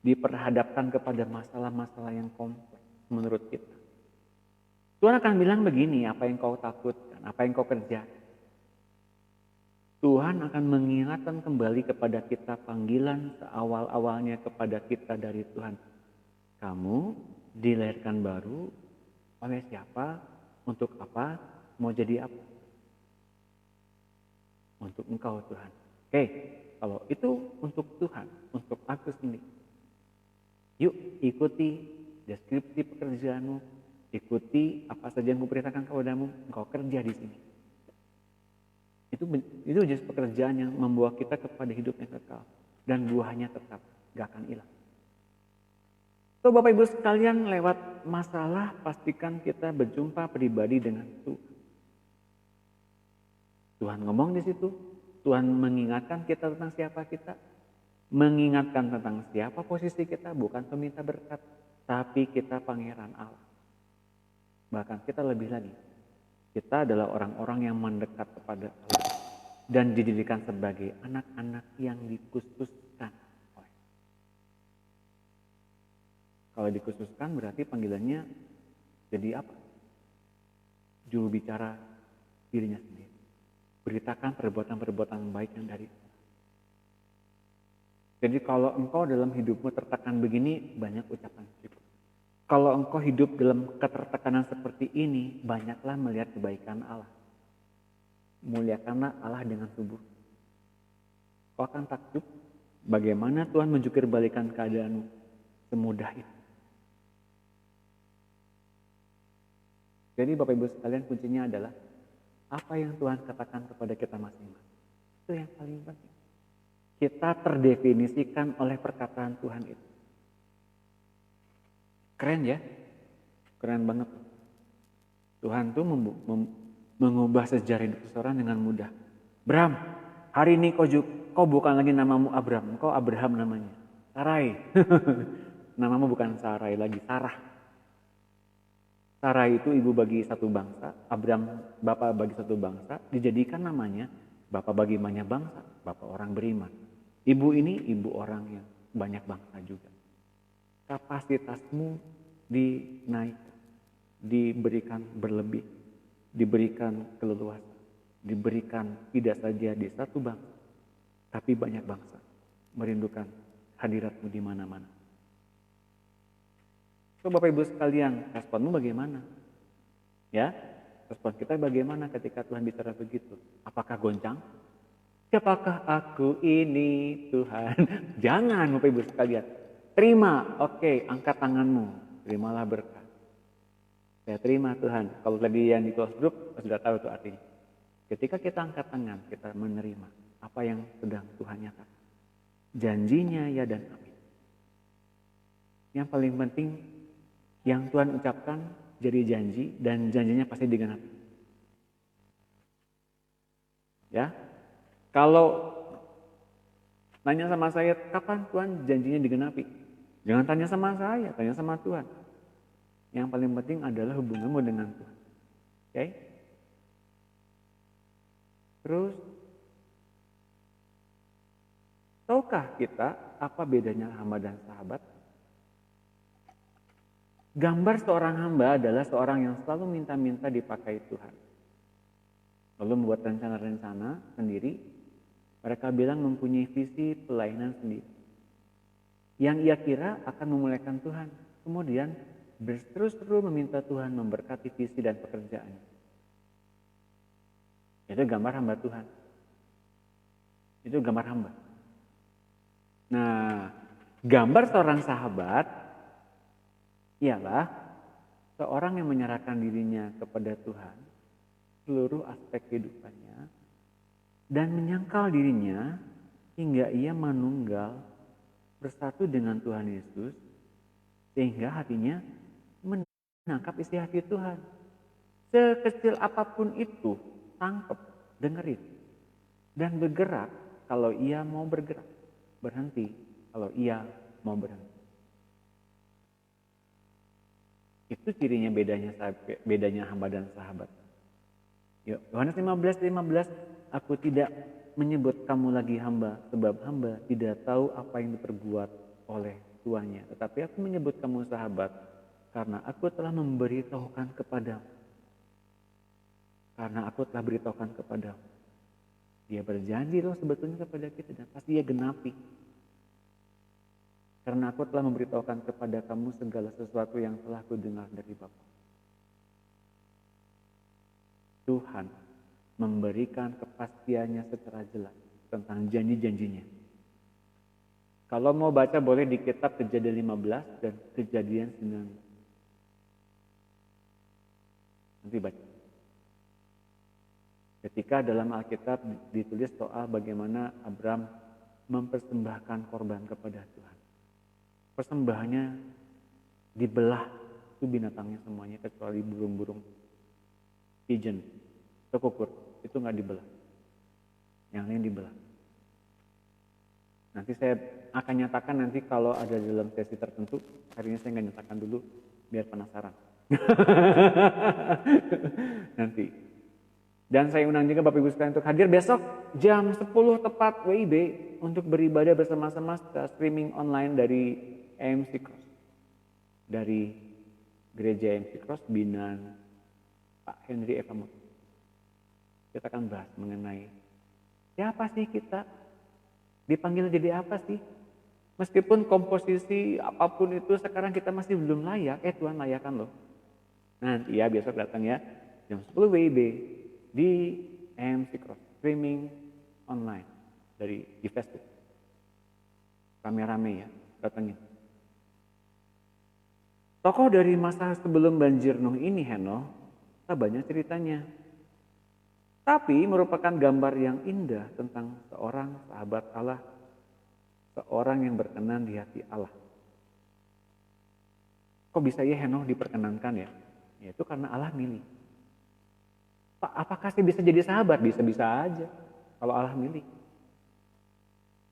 diperhadapkan kepada masalah-masalah yang kompleks menurut kita. Tuhan akan bilang begini, apa yang kau takutkan, apa yang kau kerjakan. Tuhan akan mengingatkan kembali kepada kita panggilan seawal-awalnya kepada kita dari Tuhan. Kamu dilahirkan baru oleh siapa? Untuk apa? Mau jadi apa? Untuk Engkau Tuhan. Oke, kalau itu untuk Tuhan, untuk aku sendiri. Yuk ikuti deskripsi pekerjaanmu, ikuti apa saja yang kuperintahkan kepadamu, engkau kerja di sini. Itu jenis pekerjaan yang membawa kita kepada hidup yang kekal dan buahnya tetap gak akan hilang. So Bapak Ibu sekalian, lewat masalah pastikan kita berjumpa pribadi dengan Tuhan. Tuhan ngomong di situ, Tuhan mengingatkan kita tentang siapa kita, mengingatkan tentang siapa posisi kita, bukan peminta berkat, tapi kita pangeran Allah. Bahkan kita lebih lagi, kita adalah orang-orang yang mendekat kepada Allah dan didirikan sebagai anak-anak yang dikhususkan. Kalau dikhususkan berarti panggilannya jadi apa? Juru bicara dirinya sendiri. Beritakan perbuatan-perbuatan baik yang dari Allah. Jadi kalau engkau dalam hidupmu tertekan begini, banyak ucapan syukur. Kalau engkau hidup dalam ketertekanan seperti ini, banyaklah melihat kebaikan Allah. Muliakanlah Allah dengan tubuh. Kau akan takjub bagaimana Tuhan menjukir balikan keadaanmu semudah itu. Jadi Bapak Ibu sekalian, kuncinya adalah apa yang Tuhan katakan kepada kita masing-masing. Itu yang paling penting. Kita terdefinisikan oleh perkataan Tuhan itu. Keren ya? Keren banget. Tuhan tuh mengubah sejarah hidup seseorang dengan mudah. Bram, hari ini kau bukan lagi namamu Abram, kau Abraham namanya. Sarai. Namamu bukan Sarai lagi, Sarah. Sarah itu ibu bagi satu bangsa, Abram bapak bagi satu bangsa, dijadikan namanya bapak bagi banyak bangsa, bapak orang beriman. Ibu ini ibu orang yang banyak bangsa juga. Kapasitasmu dinaikkan, diberikan berlebih, diberikan keleluasan, diberikan tidak saja di satu bangsa, tapi banyak bangsa merindukan hadiratmu di mana-mana. So Bapak Ibu sekalian, responmu bagaimana? Ya, respon kita bagaimana ketika Tuhan bicara begitu? Apakah goncang? Siapakah aku ini Tuhan? Jangan Bapak Ibu sekalian. Terima, oke, angkat tanganmu. Terimalah berkat. Saya terima Tuhan. Kalau tadi yang di close group, sudah tahu itu artinya. Ketika kita angkat tangan, kita menerima apa yang sedang Tuhan nyatakan. Janjinya ya dan amin. Yang paling penting, yang Tuhan ucapkan jadi janji dan janjinya pasti digenapi. Ya, kalau nanya sama saya, kapan Tuhan janjinya digenapi? Jangan tanya sama saya, tanya sama Tuhan. Yang paling penting adalah hubunganmu dengan Tuhan. Oke? Terus, tahukah kita apa bedanya hamba dan sahabat? Gambar seorang hamba adalah seorang yang selalu minta-minta dipakai Tuhan. Lalu membuat rencana-rencana sendiri. Mereka bilang mempunyai visi pelayanan sendiri. Yang ia kira akan memuliakan Tuhan. Kemudian berterus-terus meminta Tuhan memberkati visi dan pekerjaannya. Itu gambar hamba Tuhan. Itu gambar hamba. Nah, gambar seorang sahabat ialah seorang yang menyerahkan dirinya kepada Tuhan seluruh aspek kehidupannya dan menyangkal dirinya hingga ia menunggal bersatu dengan Tuhan Yesus sehingga hatinya menangkap isi hati Tuhan. Sekecil apapun itu, tangkap, dengerin dan bergerak kalau ia mau bergerak, berhenti kalau ia mau berhenti. Itu cirinya bedanya hamba dan sahabat. Yohanes 15:15, aku tidak menyebut kamu lagi hamba, sebab hamba tidak tahu apa yang diperbuat oleh tuannya. Tetapi aku menyebut kamu sahabat, karena aku telah memberitahukan kepadamu. Karena aku telah beritahukan kepadamu. Dia berjanji loh sebetulnya kepada kita dan pasti dia genapi. Karena aku telah memberitahukan kepada kamu segala sesuatu yang telah kudengar dari Bapa. Tuhan memberikan kepastiannya secara jelas tentang janji-janjinya. Kalau mau baca boleh di kitab Kejadian 15 dan Kejadian 19. Nanti baca. Ketika dalam Alkitab ditulis soal bagaimana Abram mempersembahkan korban kepada Tuhan. Persembahannya dibelah, itu binatangnya semuanya kecuali burung-burung pigeon, kukur, itu nggak dibelah. Yang lain dibelah. Nanti saya akan nyatakan nanti kalau ada dalam sesi tertentu. Hari ini saya nggak nyatakan dulu, biar penasaran. Nanti. Dan saya undang juga Bapak Ibu sekalian untuk hadir besok jam 10 tepat WIB untuk beribadah bersama-sama secara streaming online dari AMC Cross. Dari gereja AMC Cross binaan Pak Henry Evamu. Kita akan bahas mengenai siapa sih kita? Dipanggil jadi apa sih? Meskipun komposisi apapun itu sekarang kita masih belum layak, Tuhan layakan loh. Nanti ya besok datang ya jam 10 WIB di AMC Cross streaming online di Facebook. Rame-rame ya, datangin. Tokoh dari masa sebelum banjir Nuh ini Henoh, kita banyak ceritanya. Tapi merupakan gambar yang indah tentang seorang sahabat Allah, seorang yang berkenan di hati Allah. Kok bisa ya Henokh diperkenankan ya? Ya itu karena Allah milih. Pak, apakah sih bisa jadi sahabat? Bisa-bisa aja kalau Allah milih.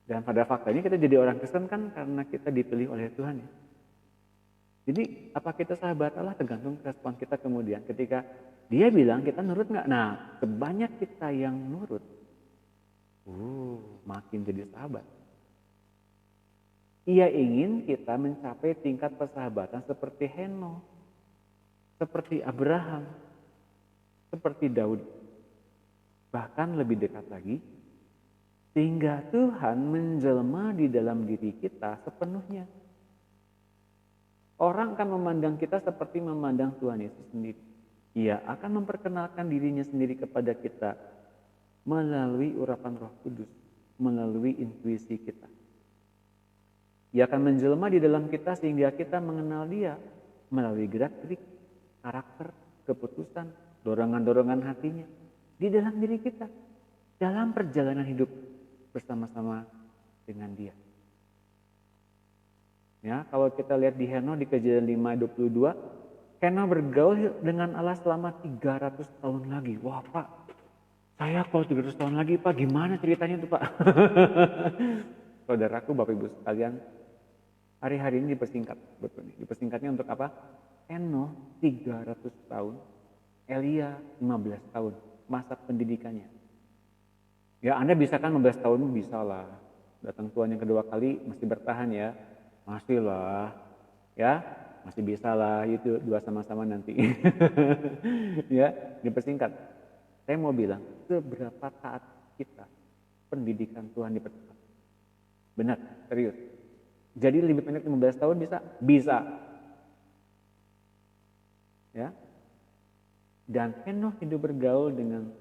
Dan pada faktanya kita jadi orang Kristen kan karena kita dipilih oleh Tuhan ya. Jadi apa kita sahabat Allah tergantung respon kita kemudian. Ketika dia bilang kita nurut nggak? Nah sebanyak kita yang nurut, makin jadi sahabat. Ia ingin kita mencapai tingkat persahabatan seperti Henokh, seperti Abraham, seperti Daud. Bahkan lebih dekat lagi, sehingga Tuhan menjelma di dalam diri kita sepenuhnya. Orang akan memandang kita seperti memandang Tuhan Yesus sendiri. Ia akan memperkenalkan dirinya sendiri kepada kita melalui urapan Roh Kudus, melalui intuisi kita. Ia akan menjelma di dalam kita sehingga kita mengenal Dia melalui gerak-gerik, karakter, keputusan, dorongan-dorongan hatinya di dalam diri kita, dalam perjalanan hidup bersama-sama dengan Dia. Ya, kalau kita lihat di Henokh di Kejadian 5:22, Henokh bergaul dengan Allah selama 300 tahun lagi. Wah Pak, saya kalau 300 tahun lagi Pak, gimana ceritanya tuh Pak? Saudaraku, Bapak Ibu sekalian, hari-hari ini dipersingkat. Betul nih. Dipersingkatnya untuk apa? Henokh 300 tahun, Elia 15 tahun, masa pendidikannya. Ya Anda bisa kan 15 tahun, bisa lah. Datang Tuhan yang kedua kali masih bertahan ya. Masih lah, ya masih bisa lah, itu dua sama-sama nanti. Ya, dipersingkat. Saya mau bilang, seberapa taat kita pendidikan Tuhan dipercepat. Benar, serius. Jadi lebih pendek 15 tahun bisa? Bisa. Ya. Dan Henokh hidup bergaul dengan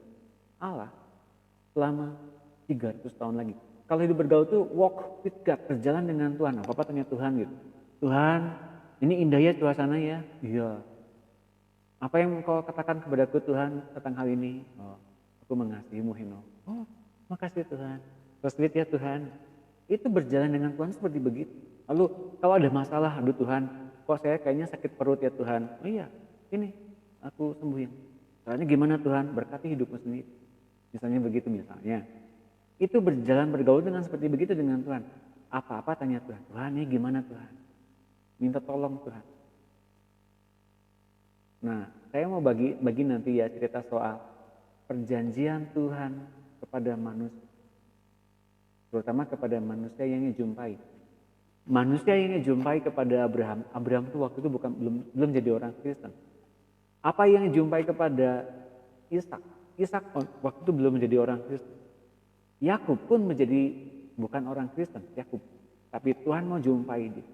Allah selama 300 tahun lagi. Kalau hidup bergaul tuh walk with God, berjalan dengan Tuhan. Apa-apa tanya Tuhan gitu. Tuhan, ini indah ya suasana ya? Iya. Apa yang kau katakan kepadaku Tuhan tentang hal ini? Oh, aku mengasihimu Henokh. Oh, makasih Tuhan. So sweet ya Tuhan. Itu berjalan dengan Tuhan seperti begitu. Lalu kalau ada masalah, aduh Tuhan, kok saya kayaknya sakit perut ya Tuhan. Oh iya, ini aku sembuhin. Soalnya gimana Tuhan? Berkati hidupmu sendiri. Misalnya begitu misalnya. Itu berjalan bergaul dengan seperti begitu dengan Tuhan. Apa-apa tanya Tuhan. Tuhan ini gimana Tuhan? Minta tolong Tuhan. Nah, saya mau bagi nanti ya cerita soal perjanjian Tuhan kepada manusia. Terutama kepada manusia yang dijumpai. Manusia yang dijumpai kepada Abraham. Abraham itu waktu itu belum jadi orang Kristen. Apa yang dijumpai kepada Ishak? Ishak waktu itu belum menjadi orang Kristen. Yakub pun bukan orang Kristen, Yakub. Tapi Tuhan mau jumpai dia.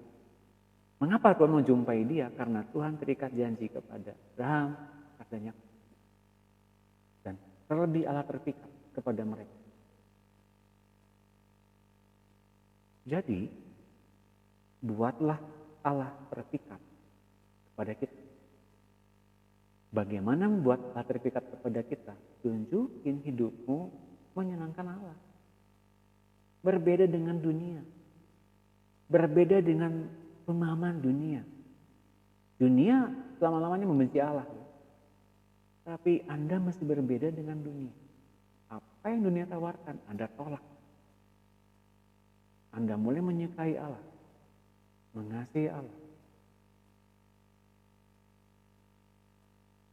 Mengapa Tuhan mau jumpai dia? Karena Tuhan terikat janji kepada Abraham, Ishak dan Yakub. Dan terlebih Allah terpikat kepada mereka. Jadi, buatlah Allah terpikat kepada kita. Bagaimana membuat Allah terpikat kepada kita? Tunjukin hidupmu menyenangkan Allah. Berbeda dengan dunia. Berbeda dengan pemahaman dunia. Dunia selama-lamanya membenci Allah. Tapi Anda masih berbeda dengan dunia. Apa yang dunia tawarkan, Anda tolak. Anda mulai menyukai Allah. Mengasihi Allah.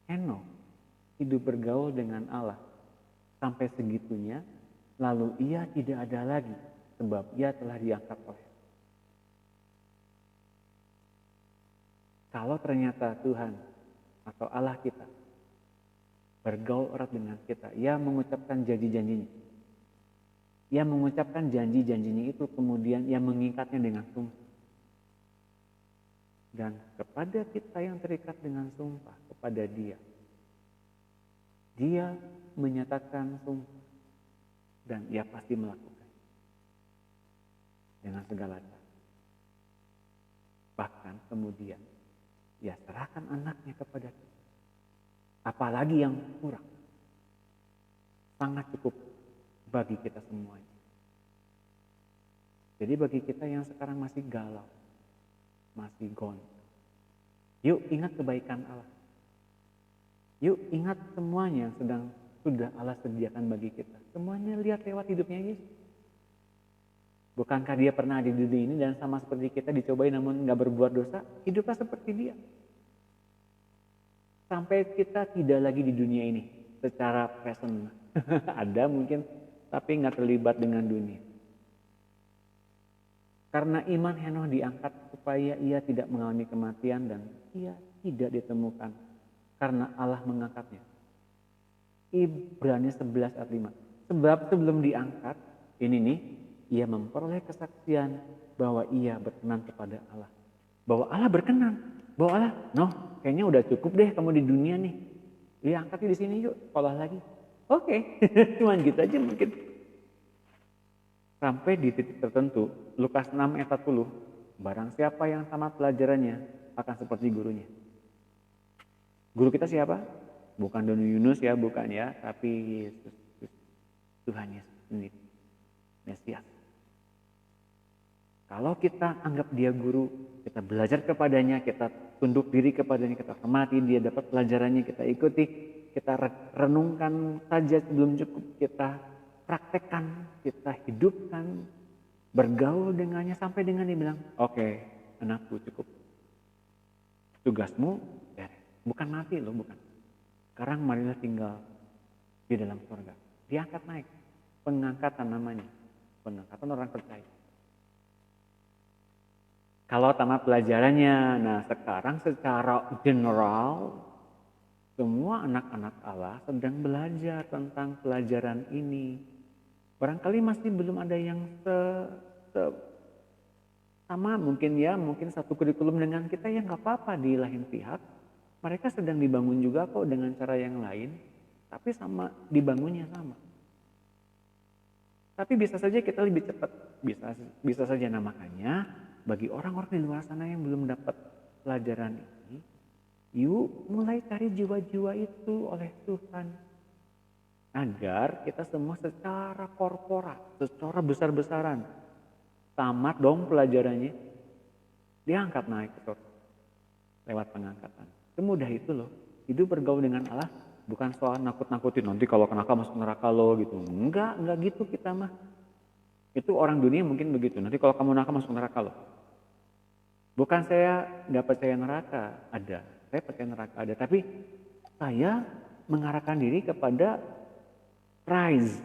Henokh hidup bergaul dengan Allah sampai segitunya, lalu ia tidak ada lagi sebab ia telah diangkat oleh. Kalau ternyata Tuhan atau Allah kita bergaul erat dengan kita, ia mengucapkan janji-janjinya. Ia mengucapkan janji-janjinya itu kemudian ia mengikatnya dengan sumpah. Dan kepada kita yang terikat dengan sumpah kepada Dia, Dia menyatakan sumpah dan Ia pasti melakukan dengan segala cara. Bahkan kemudian Ia serahkan anaknya kepada kita. Apalagi yang kurang. sangat cukup bagi kita semuanya. Jadi bagi kita yang sekarang masih galau, masih gonta, yuk ingat kebaikan Allah. Yuk ingat semuanya yang sudah Allah sediakan bagi kita. Semuanya lihat lewat hidupnya Yesus. Bukankah dia pernah di dunia ini dan sama seperti kita dicobai namun gak berbuat dosa? Hiduplah seperti dia. Sampai kita tidak lagi di dunia ini secara present. Ada mungkin tapi gak terlibat dengan dunia. Karena iman Henoh diangkat supaya ia tidak mengalami kematian dan ia tidak ditemukan. Karena Allah mengangkatnya. Ibrani 11 ayat 5. Sebab sebelum diangkat, ini nih, ia memperoleh kesaksian bahwa ia berkenan kepada Allah. Bahwa Allah berkenan. Bahwa Allah, kayaknya udah cukup deh kamu di dunia nih. Dia angkatnya di sini yuk, sekolah lagi. Oke, cuman gitu aja mungkin. Sampai di titik tertentu, Lukas 6 ayat 40, barang siapa yang tamat pelajarannya akan seperti gurunya. Guru kita siapa? Bukan Donu Yunus ya, bukan ya, tapi Yesus, Tuhan Yesus sendiri, Mesias. Kalau kita anggap dia guru, kita belajar kepadanya, kita tunduk diri kepadanya, kita hormati dia, dapat pelajarannya, kita ikuti, kita renungkan saja sebelum cukup, kita praktekkan, kita hidupkan, bergaul dengannya sampai dengan dia bilang, oke, anakku cukup. Tugasmu beres. Bukan mati loh, bukan. Sekarang marilah tinggal di dalam surga. Diangkat naik. Pengangkatan namanya. Pengangkatan orang percaya. Kalau tamat pelajarannya, nah sekarang secara general semua anak-anak Allah sedang belajar tentang pelajaran ini. Barangkali masih belum ada yang sama mungkin ya, mungkin satu kurikulum dengan kita ya nggak apa-apa di lain pihak. Mereka sedang dibangun juga kok dengan cara yang lain, tapi sama dibangunnya sama. Tapi bisa saja kita lebih cepat, bisa saja. Nah makanya bagi orang-orang di luar sana yang belum dapat pelajaran ini, yuk mulai cari jiwa-jiwa itu oleh Tuhan. Agar kita semua secara korporat, secara besar-besaran, tamat dong pelajarannya, diangkat naik ke surga lewat pengangkatan. Semudah itu loh, hidup bergaul dengan Allah bukan soal nakut-nakutin nanti kalau nakal masuk neraka lo gitu. Enggak gitu kita mah. Itu orang dunia mungkin begitu. Nanti kalau kamu nakal masuk neraka loh. Bukan saya nggak percaya neraka, ada. Saya percaya neraka ada. Tapi saya mengarahkan diri kepada prize.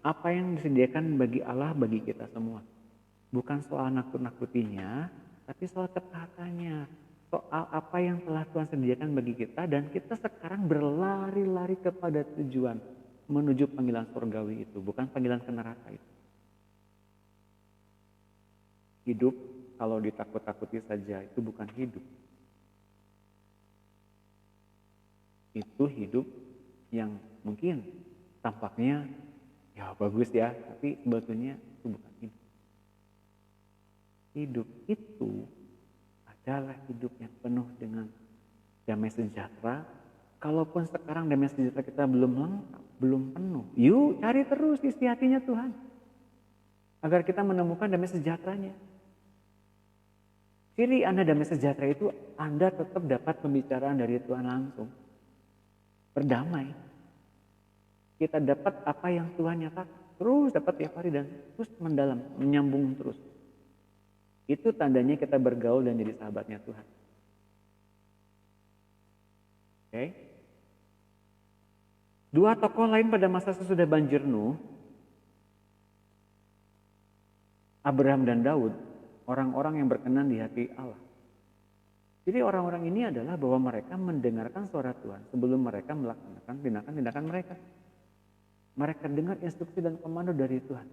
Apa yang disediakan bagi Allah bagi kita semua. Bukan soal nakut-nakutinya, tapi soal ketaatannya. Soal apa yang telah Tuhan sediakan bagi kita dan kita sekarang berlari-lari kepada tujuan. Menuju panggilan surgawi itu, bukan panggilan ke neraka itu. Hidup kalau ditakut-takuti saja itu bukan hidup. Itu hidup yang mungkin tampaknya ya bagus ya, tapi sebetulnya itu bukan hidup. Hidup itu adalah hidup yang penuh dengan damai sejahtera. Kalaupun sekarang damai sejahtera kita belum lengkap, belum penuh, yuk cari terus isi hatinya Tuhan. Agar kita menemukan damai sejahteranya. Ciri Anda damai sejahtera itu Anda tetap dapat pembicaraan dari Tuhan langsung. Berdamai. Kita dapat apa yang Tuhan nyatakan. Terus dapat tiap hari dan terus mendalam, menyambung terus. Itu tandanya kita bergaul dan jadi sahabatnya Tuhan. Oke. Dua tokoh lain pada masa sesudah banjir Nuh, Abraham dan Daud, orang-orang yang berkenan di hati Allah. Jadi orang-orang ini adalah bahwa mereka mendengarkan suara Tuhan sebelum mereka melaksanakan tindakan-tindakan mereka. Mereka dengar instruksi dan komando dari Tuhan.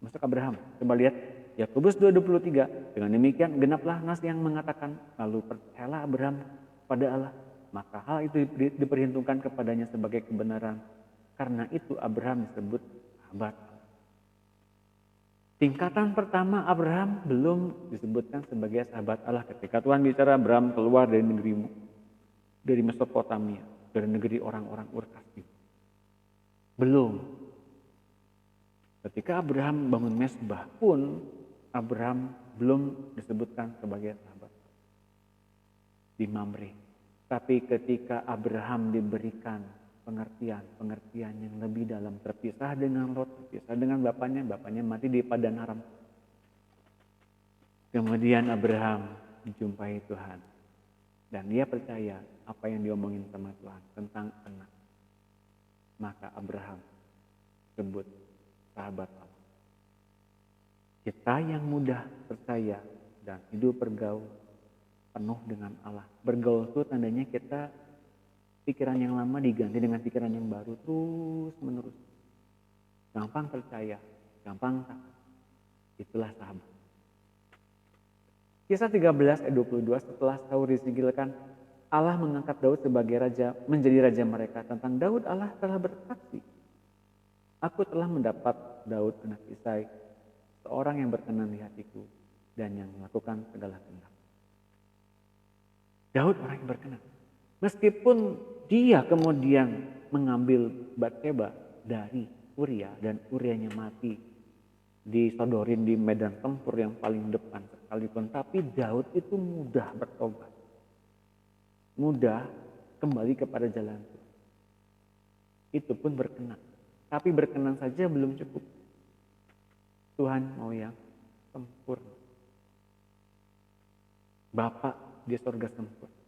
Masuk Abraham, coba lihat Yakobus 2:23. Dengan demikian genaplah nas yang mengatakan, lalu percayalah Abraham pada Allah, maka hal itu diperhitungkan kepadanya sebagai kebenaran. Karena itu Abraham disebut sahabat. Tingkatan pertama Abraham belum disebutkan sebagai sahabat Allah ketika Tuhan bicara Abraham keluar dari negerimu, dari Mesopotamia, dari negeri orang-orang Ur Kasdim. Belum. Ketika Abraham bangun mezbah pun Abraham belum disebutkan sebagai sahabat di Mamre. Tapi ketika Abraham diberikan pengertian yang lebih dalam, terpisah dengan Lot, terpisah dengan bapaknya mati di padang Aram. Kemudian Abraham menjumpai Tuhan dan dia percaya apa yang diomongin sama Tuhan tentang anak. Maka Abraham sebut sahabat Allah. Kita yang mudah percaya dan hidup bergaul penuh dengan Allah. Bergaul itu tandanya kita pikiran yang lama diganti dengan pikiran yang baru terus menerus. Gampang percaya, gampang takut. Itulah sahabat. Kisah 13 ayat 22, setelah Saul disingkirkan, Allah mengangkat Daud sebagai raja, menjadi raja mereka. Tentang Daud Allah telah bersaksi, aku telah mendapat Daud anak Isai, seorang yang berkenan di hatiku dan yang melakukan segala kehendak. Daud orang yang berkenan. Meskipun dia kemudian mengambil Batseba dari Uria dan Urianya mati disodorin di medan tempur yang paling depan sekalipun, tapi Daud itu mudah bertobat, mudah kembali kepada jalan Tuhan. Itu pun berkenan. Tapi berkenan saja belum cukup. Tuhan mau yang sempurna. Bapa di surga sempurna.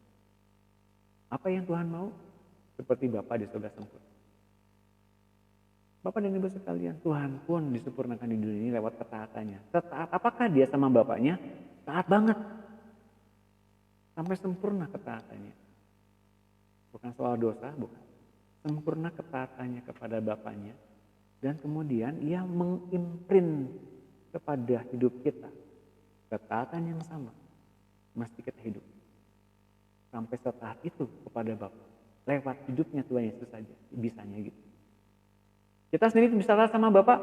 Apa yang Tuhan mau? Seperti Bapa di surga sempurna. Bapak dan Ibu sekalian, Tuhan pun disempurnakan di dunia ini lewat ketaatannya. Setaat apakah dia sama Bapaknya? Taat banget. Sampai sempurna ketaatannya. Bukan soal dosa, bukan. Sempurna ketaatannya kepada Bapaknya. Dan kemudian ia mengimprint kepada hidup kita ketaatan yang sama. Mesti kita hidup. Sampai setaat itu kepada Bapa. Lewat hidupnya Tuhan Yesus saja. Bisanya gitu. Kita sendiri bisa taat sama Bapak.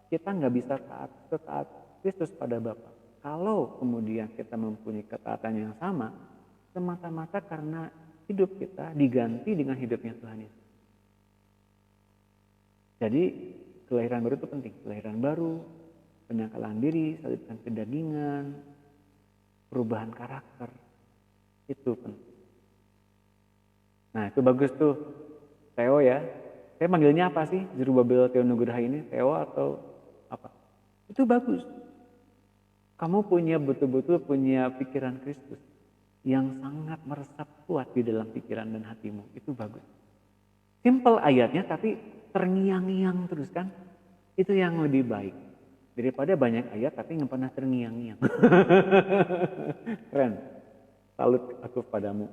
Kita nggak bisa taat Kristus pada Bapak. Kalau kemudian kita mempunyai ketaatan yang sama, semata-mata karena hidup kita diganti dengan hidupnya Tuhan Yesus. Jadi kelahiran baru itu penting. Kelahiran baru, penyangkalan diri, salibkan kedagingan, perubahan karakter. Itu penting. Nah itu bagus tuh. Theo ya. Saya manggilnya apa sih? Zerubabel Theo Nugraha ini? Theo atau apa? Itu bagus. Kamu betul-betul punya pikiran Kristus yang sangat meresap kuat di dalam pikiran dan hatimu. Itu bagus. Simple ayatnya tapi terngiang-ngiang terus kan? Itu yang lebih baik. Daripada banyak ayat tapi nggak pernah terngiang-ngiang. Keren. Salut aku padamu.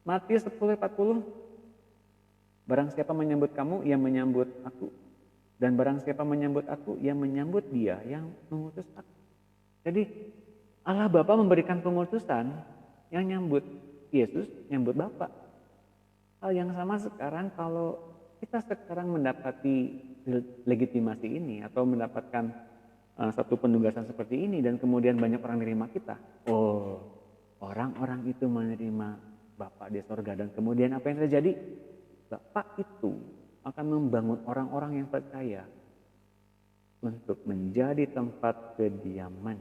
Matius 10:40. Barang siapa menyambut kamu, ia menyambut aku. Dan barang siapa menyambut aku, ia menyambut dia yang mengutus aku. Jadi Allah Bapa memberikan pengutusan yang nyambut Yesus, nyambut Bapa. Hal yang sama sekarang kalau kita sekarang mendapati legitimasi ini atau mendapatkan satu penugasan seperti ini dan kemudian banyak orang menerima kita. Oh, orang-orang itu menerima Bapa di sorga dan kemudian apa yang terjadi? Bapak itu akan membangun orang-orang yang percaya untuk menjadi tempat kediaman.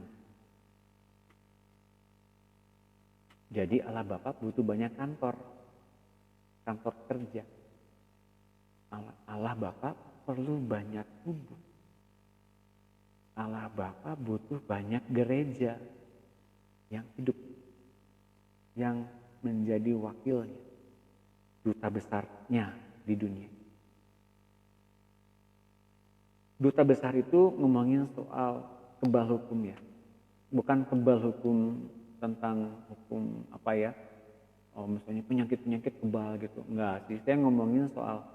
Jadi Allah Bapa butuh banyak kantor kerja. Allah Bapa perlu banyak tubuh. Allah Bapa butuh banyak gereja yang hidup, yang menjadi wakilnya. Duta besarnya di dunia. Duta besar itu ngomongin soal kebal hukum ya. Bukan kebal hukum tentang hukum apa ya. Oh misalnya penyakit-penyakit kebal gitu. Enggak sih, saya ngomongin soal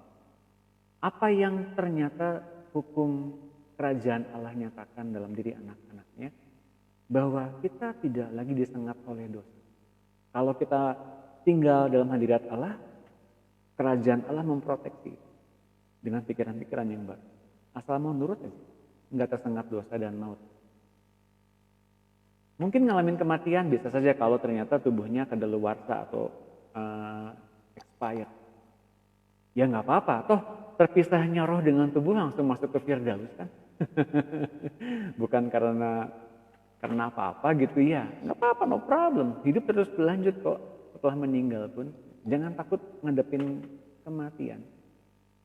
apa yang ternyata hukum kerajaan Allah nyatakan dalam diri anak-anaknya. Bahwa kita tidak lagi disengat oleh dosa. Kalau kita tinggal dalam hadirat Allah, kerajaan Allah memproteksi dengan pikiran-pikiran yang baru. Asal mau nurut aja, nggak tersengat dosa dan maut. Mungkin ngalamin kematian bisa saja kalau ternyata tubuhnya kadaluarsa atau expired. Ya nggak apa-apa, toh terpisahnya roh dengan tubuh langsung masuk ke Firdaus kan? Bukan karena apa-apa gitu ya. Nggak apa-apa, no problem. Hidup terus berlanjut kok setelah meninggal pun. Jangan takut ngadepin kematian.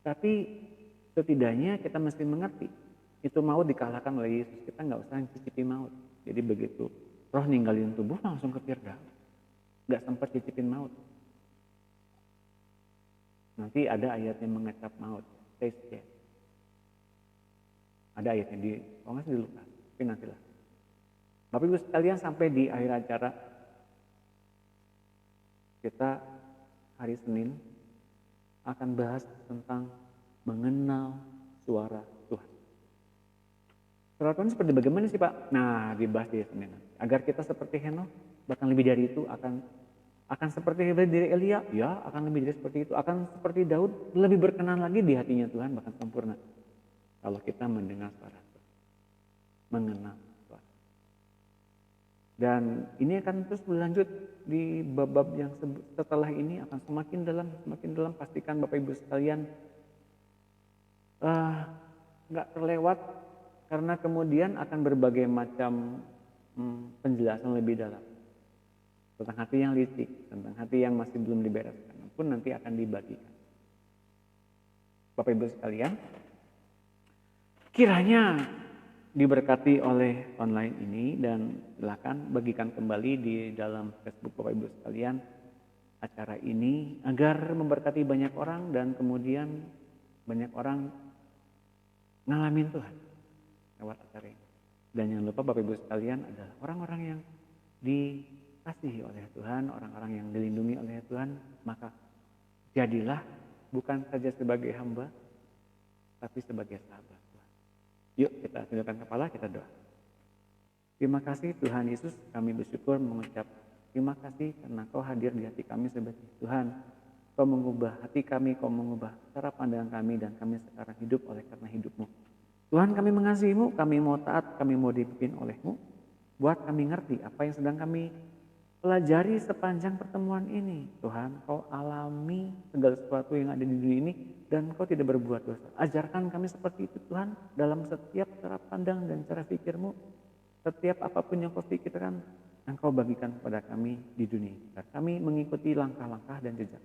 Tapi setidaknya kita mesti mengerti. Itu maut dikalahkan oleh Yesus. Kita nggak usah cicipi maut. Jadi begitu roh ninggalin tubuh langsung ke Firdaus. Nggak sempat cicipin maut. Nanti ada ayat yang mengecap maut, taste death. Ada ayatnya di, kalau nggak di Lukas, tapi nantilah. Bapak Ibu sekalian, sampai di akhir acara kita hari Senin akan bahas tentang mengenal suara Tuhan. Suara Tuhan seperti bagaimana sih Pak? Nah, dibahas di Senin. Agar kita seperti Henokh, bahkan lebih dari itu akan seperti diri Elia, ya akan lebih dari seperti itu, akan seperti Daud, lebih berkenan lagi di hatinya Tuhan, bahkan sempurna. Kalau kita mendengar suara Tuhan, mengenal Tuhan. Dan ini akan terus berlanjut di bab-bab yang setelah ini akan semakin dalam. Pastikan Bapak Ibu sekalian nggak terlewat, karena kemudian akan berbagai macam penjelasan lebih dalam. Tentang hati yang licik, tentang hati yang masih belum dibereskan, pun nanti akan dibagikan. Bapak Ibu sekalian, kiranya diberkati oleh online ini, dan silakan bagikan kembali di dalam Facebook Bapak Ibu sekalian acara ini agar memberkati banyak orang dan kemudian banyak orang ngalamin Tuhan lewat acara ini. Dan jangan lupa Bapak Ibu sekalian adalah orang-orang yang dikasihi oleh Tuhan, orang-orang yang dilindungi oleh Tuhan, maka jadilah bukan saja sebagai hamba, tapi sebagai sahabat Tuhan. Yuk kita tundukkan kepala, kita doa. Terima kasih Tuhan Yesus, kami bersyukur mengucap terima kasih karena Kau hadir di hati kami sebagai Tuhan. Kau mengubah hati kami, Kau mengubah cara pandangan kami, dan kami sekarang hidup oleh karena hidup-Mu. Tuhan, kami mengasihi-Mu, kami mau taat, kami mau dipimpin oleh-Mu. Buat kami ngerti apa yang sedang kami pelajari sepanjang pertemuan ini. Tuhan, Kau alami segala sesuatu yang ada di dunia ini dan Kau tidak berbuat dosa. Ajarkan kami seperti itu Tuhan, dalam setiap cara pandang dan cara pikir-Mu. Setiap apapun yang Kau pikirkan, yang Kau bagikan kepada kami di dunia ini. Kami mengikuti langkah-langkah dan jejak.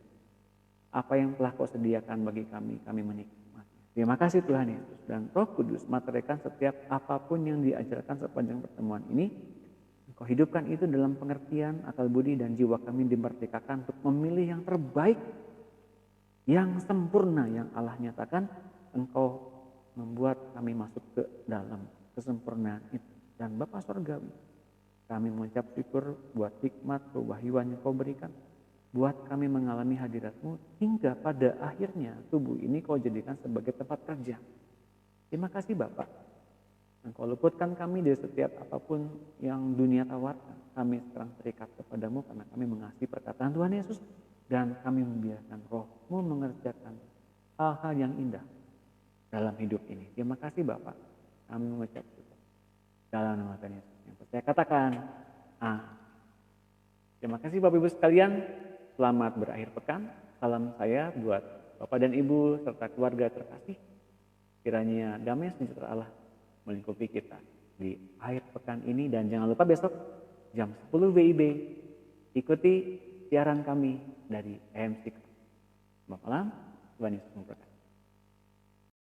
Apa yang telah Kau sediakan bagi kami menikmati. Terima kasih Tuhan Yesus, dan Roh Kudus materikan setiap apapun yang diajarkan sepanjang pertemuan ini. Kau hidupkan itu dalam pengertian, akal budi, dan jiwa kami dimerdekakan untuk memilih yang terbaik, yang sempurna yang Allah nyatakan. Engkau membuat kami masuk ke dalam kesempurnaan itu. Dan Bapa Surgawi, kami mengucap syukur buat hikmat kewahyuan yang Kau berikan, buat kami mengalami hadirat-Mu, hingga pada akhirnya tubuh ini Kau jadikan sebagai tempat kerja. Terima kasih Bapak. Engkau luputkan kami dari setiap apapun yang dunia tawarkan. Kami sekarang terikat kepadamu karena kami mengasihi perkataan Tuhan Yesus. Dan kami membiarkan Roh-Mu mengerjakan hal-hal yang indah dalam hidup ini. Terima kasih Bapak. Kami mengucap syukur dalam nama Tuhan Yesus. Yang percaya katakan terima kasih Bapak Ibu sekalian. Selamat berakhir pekan. Salam saya buat Bapak dan Ibu serta keluarga terkasih. Kiranya damai sejahtera Allah melingkupi kita di akhir pekan ini, dan jangan lupa besok jam 10 WIB ikuti siaran kami dari EMC. Selamat malam, Tuhan Yesus memberkati.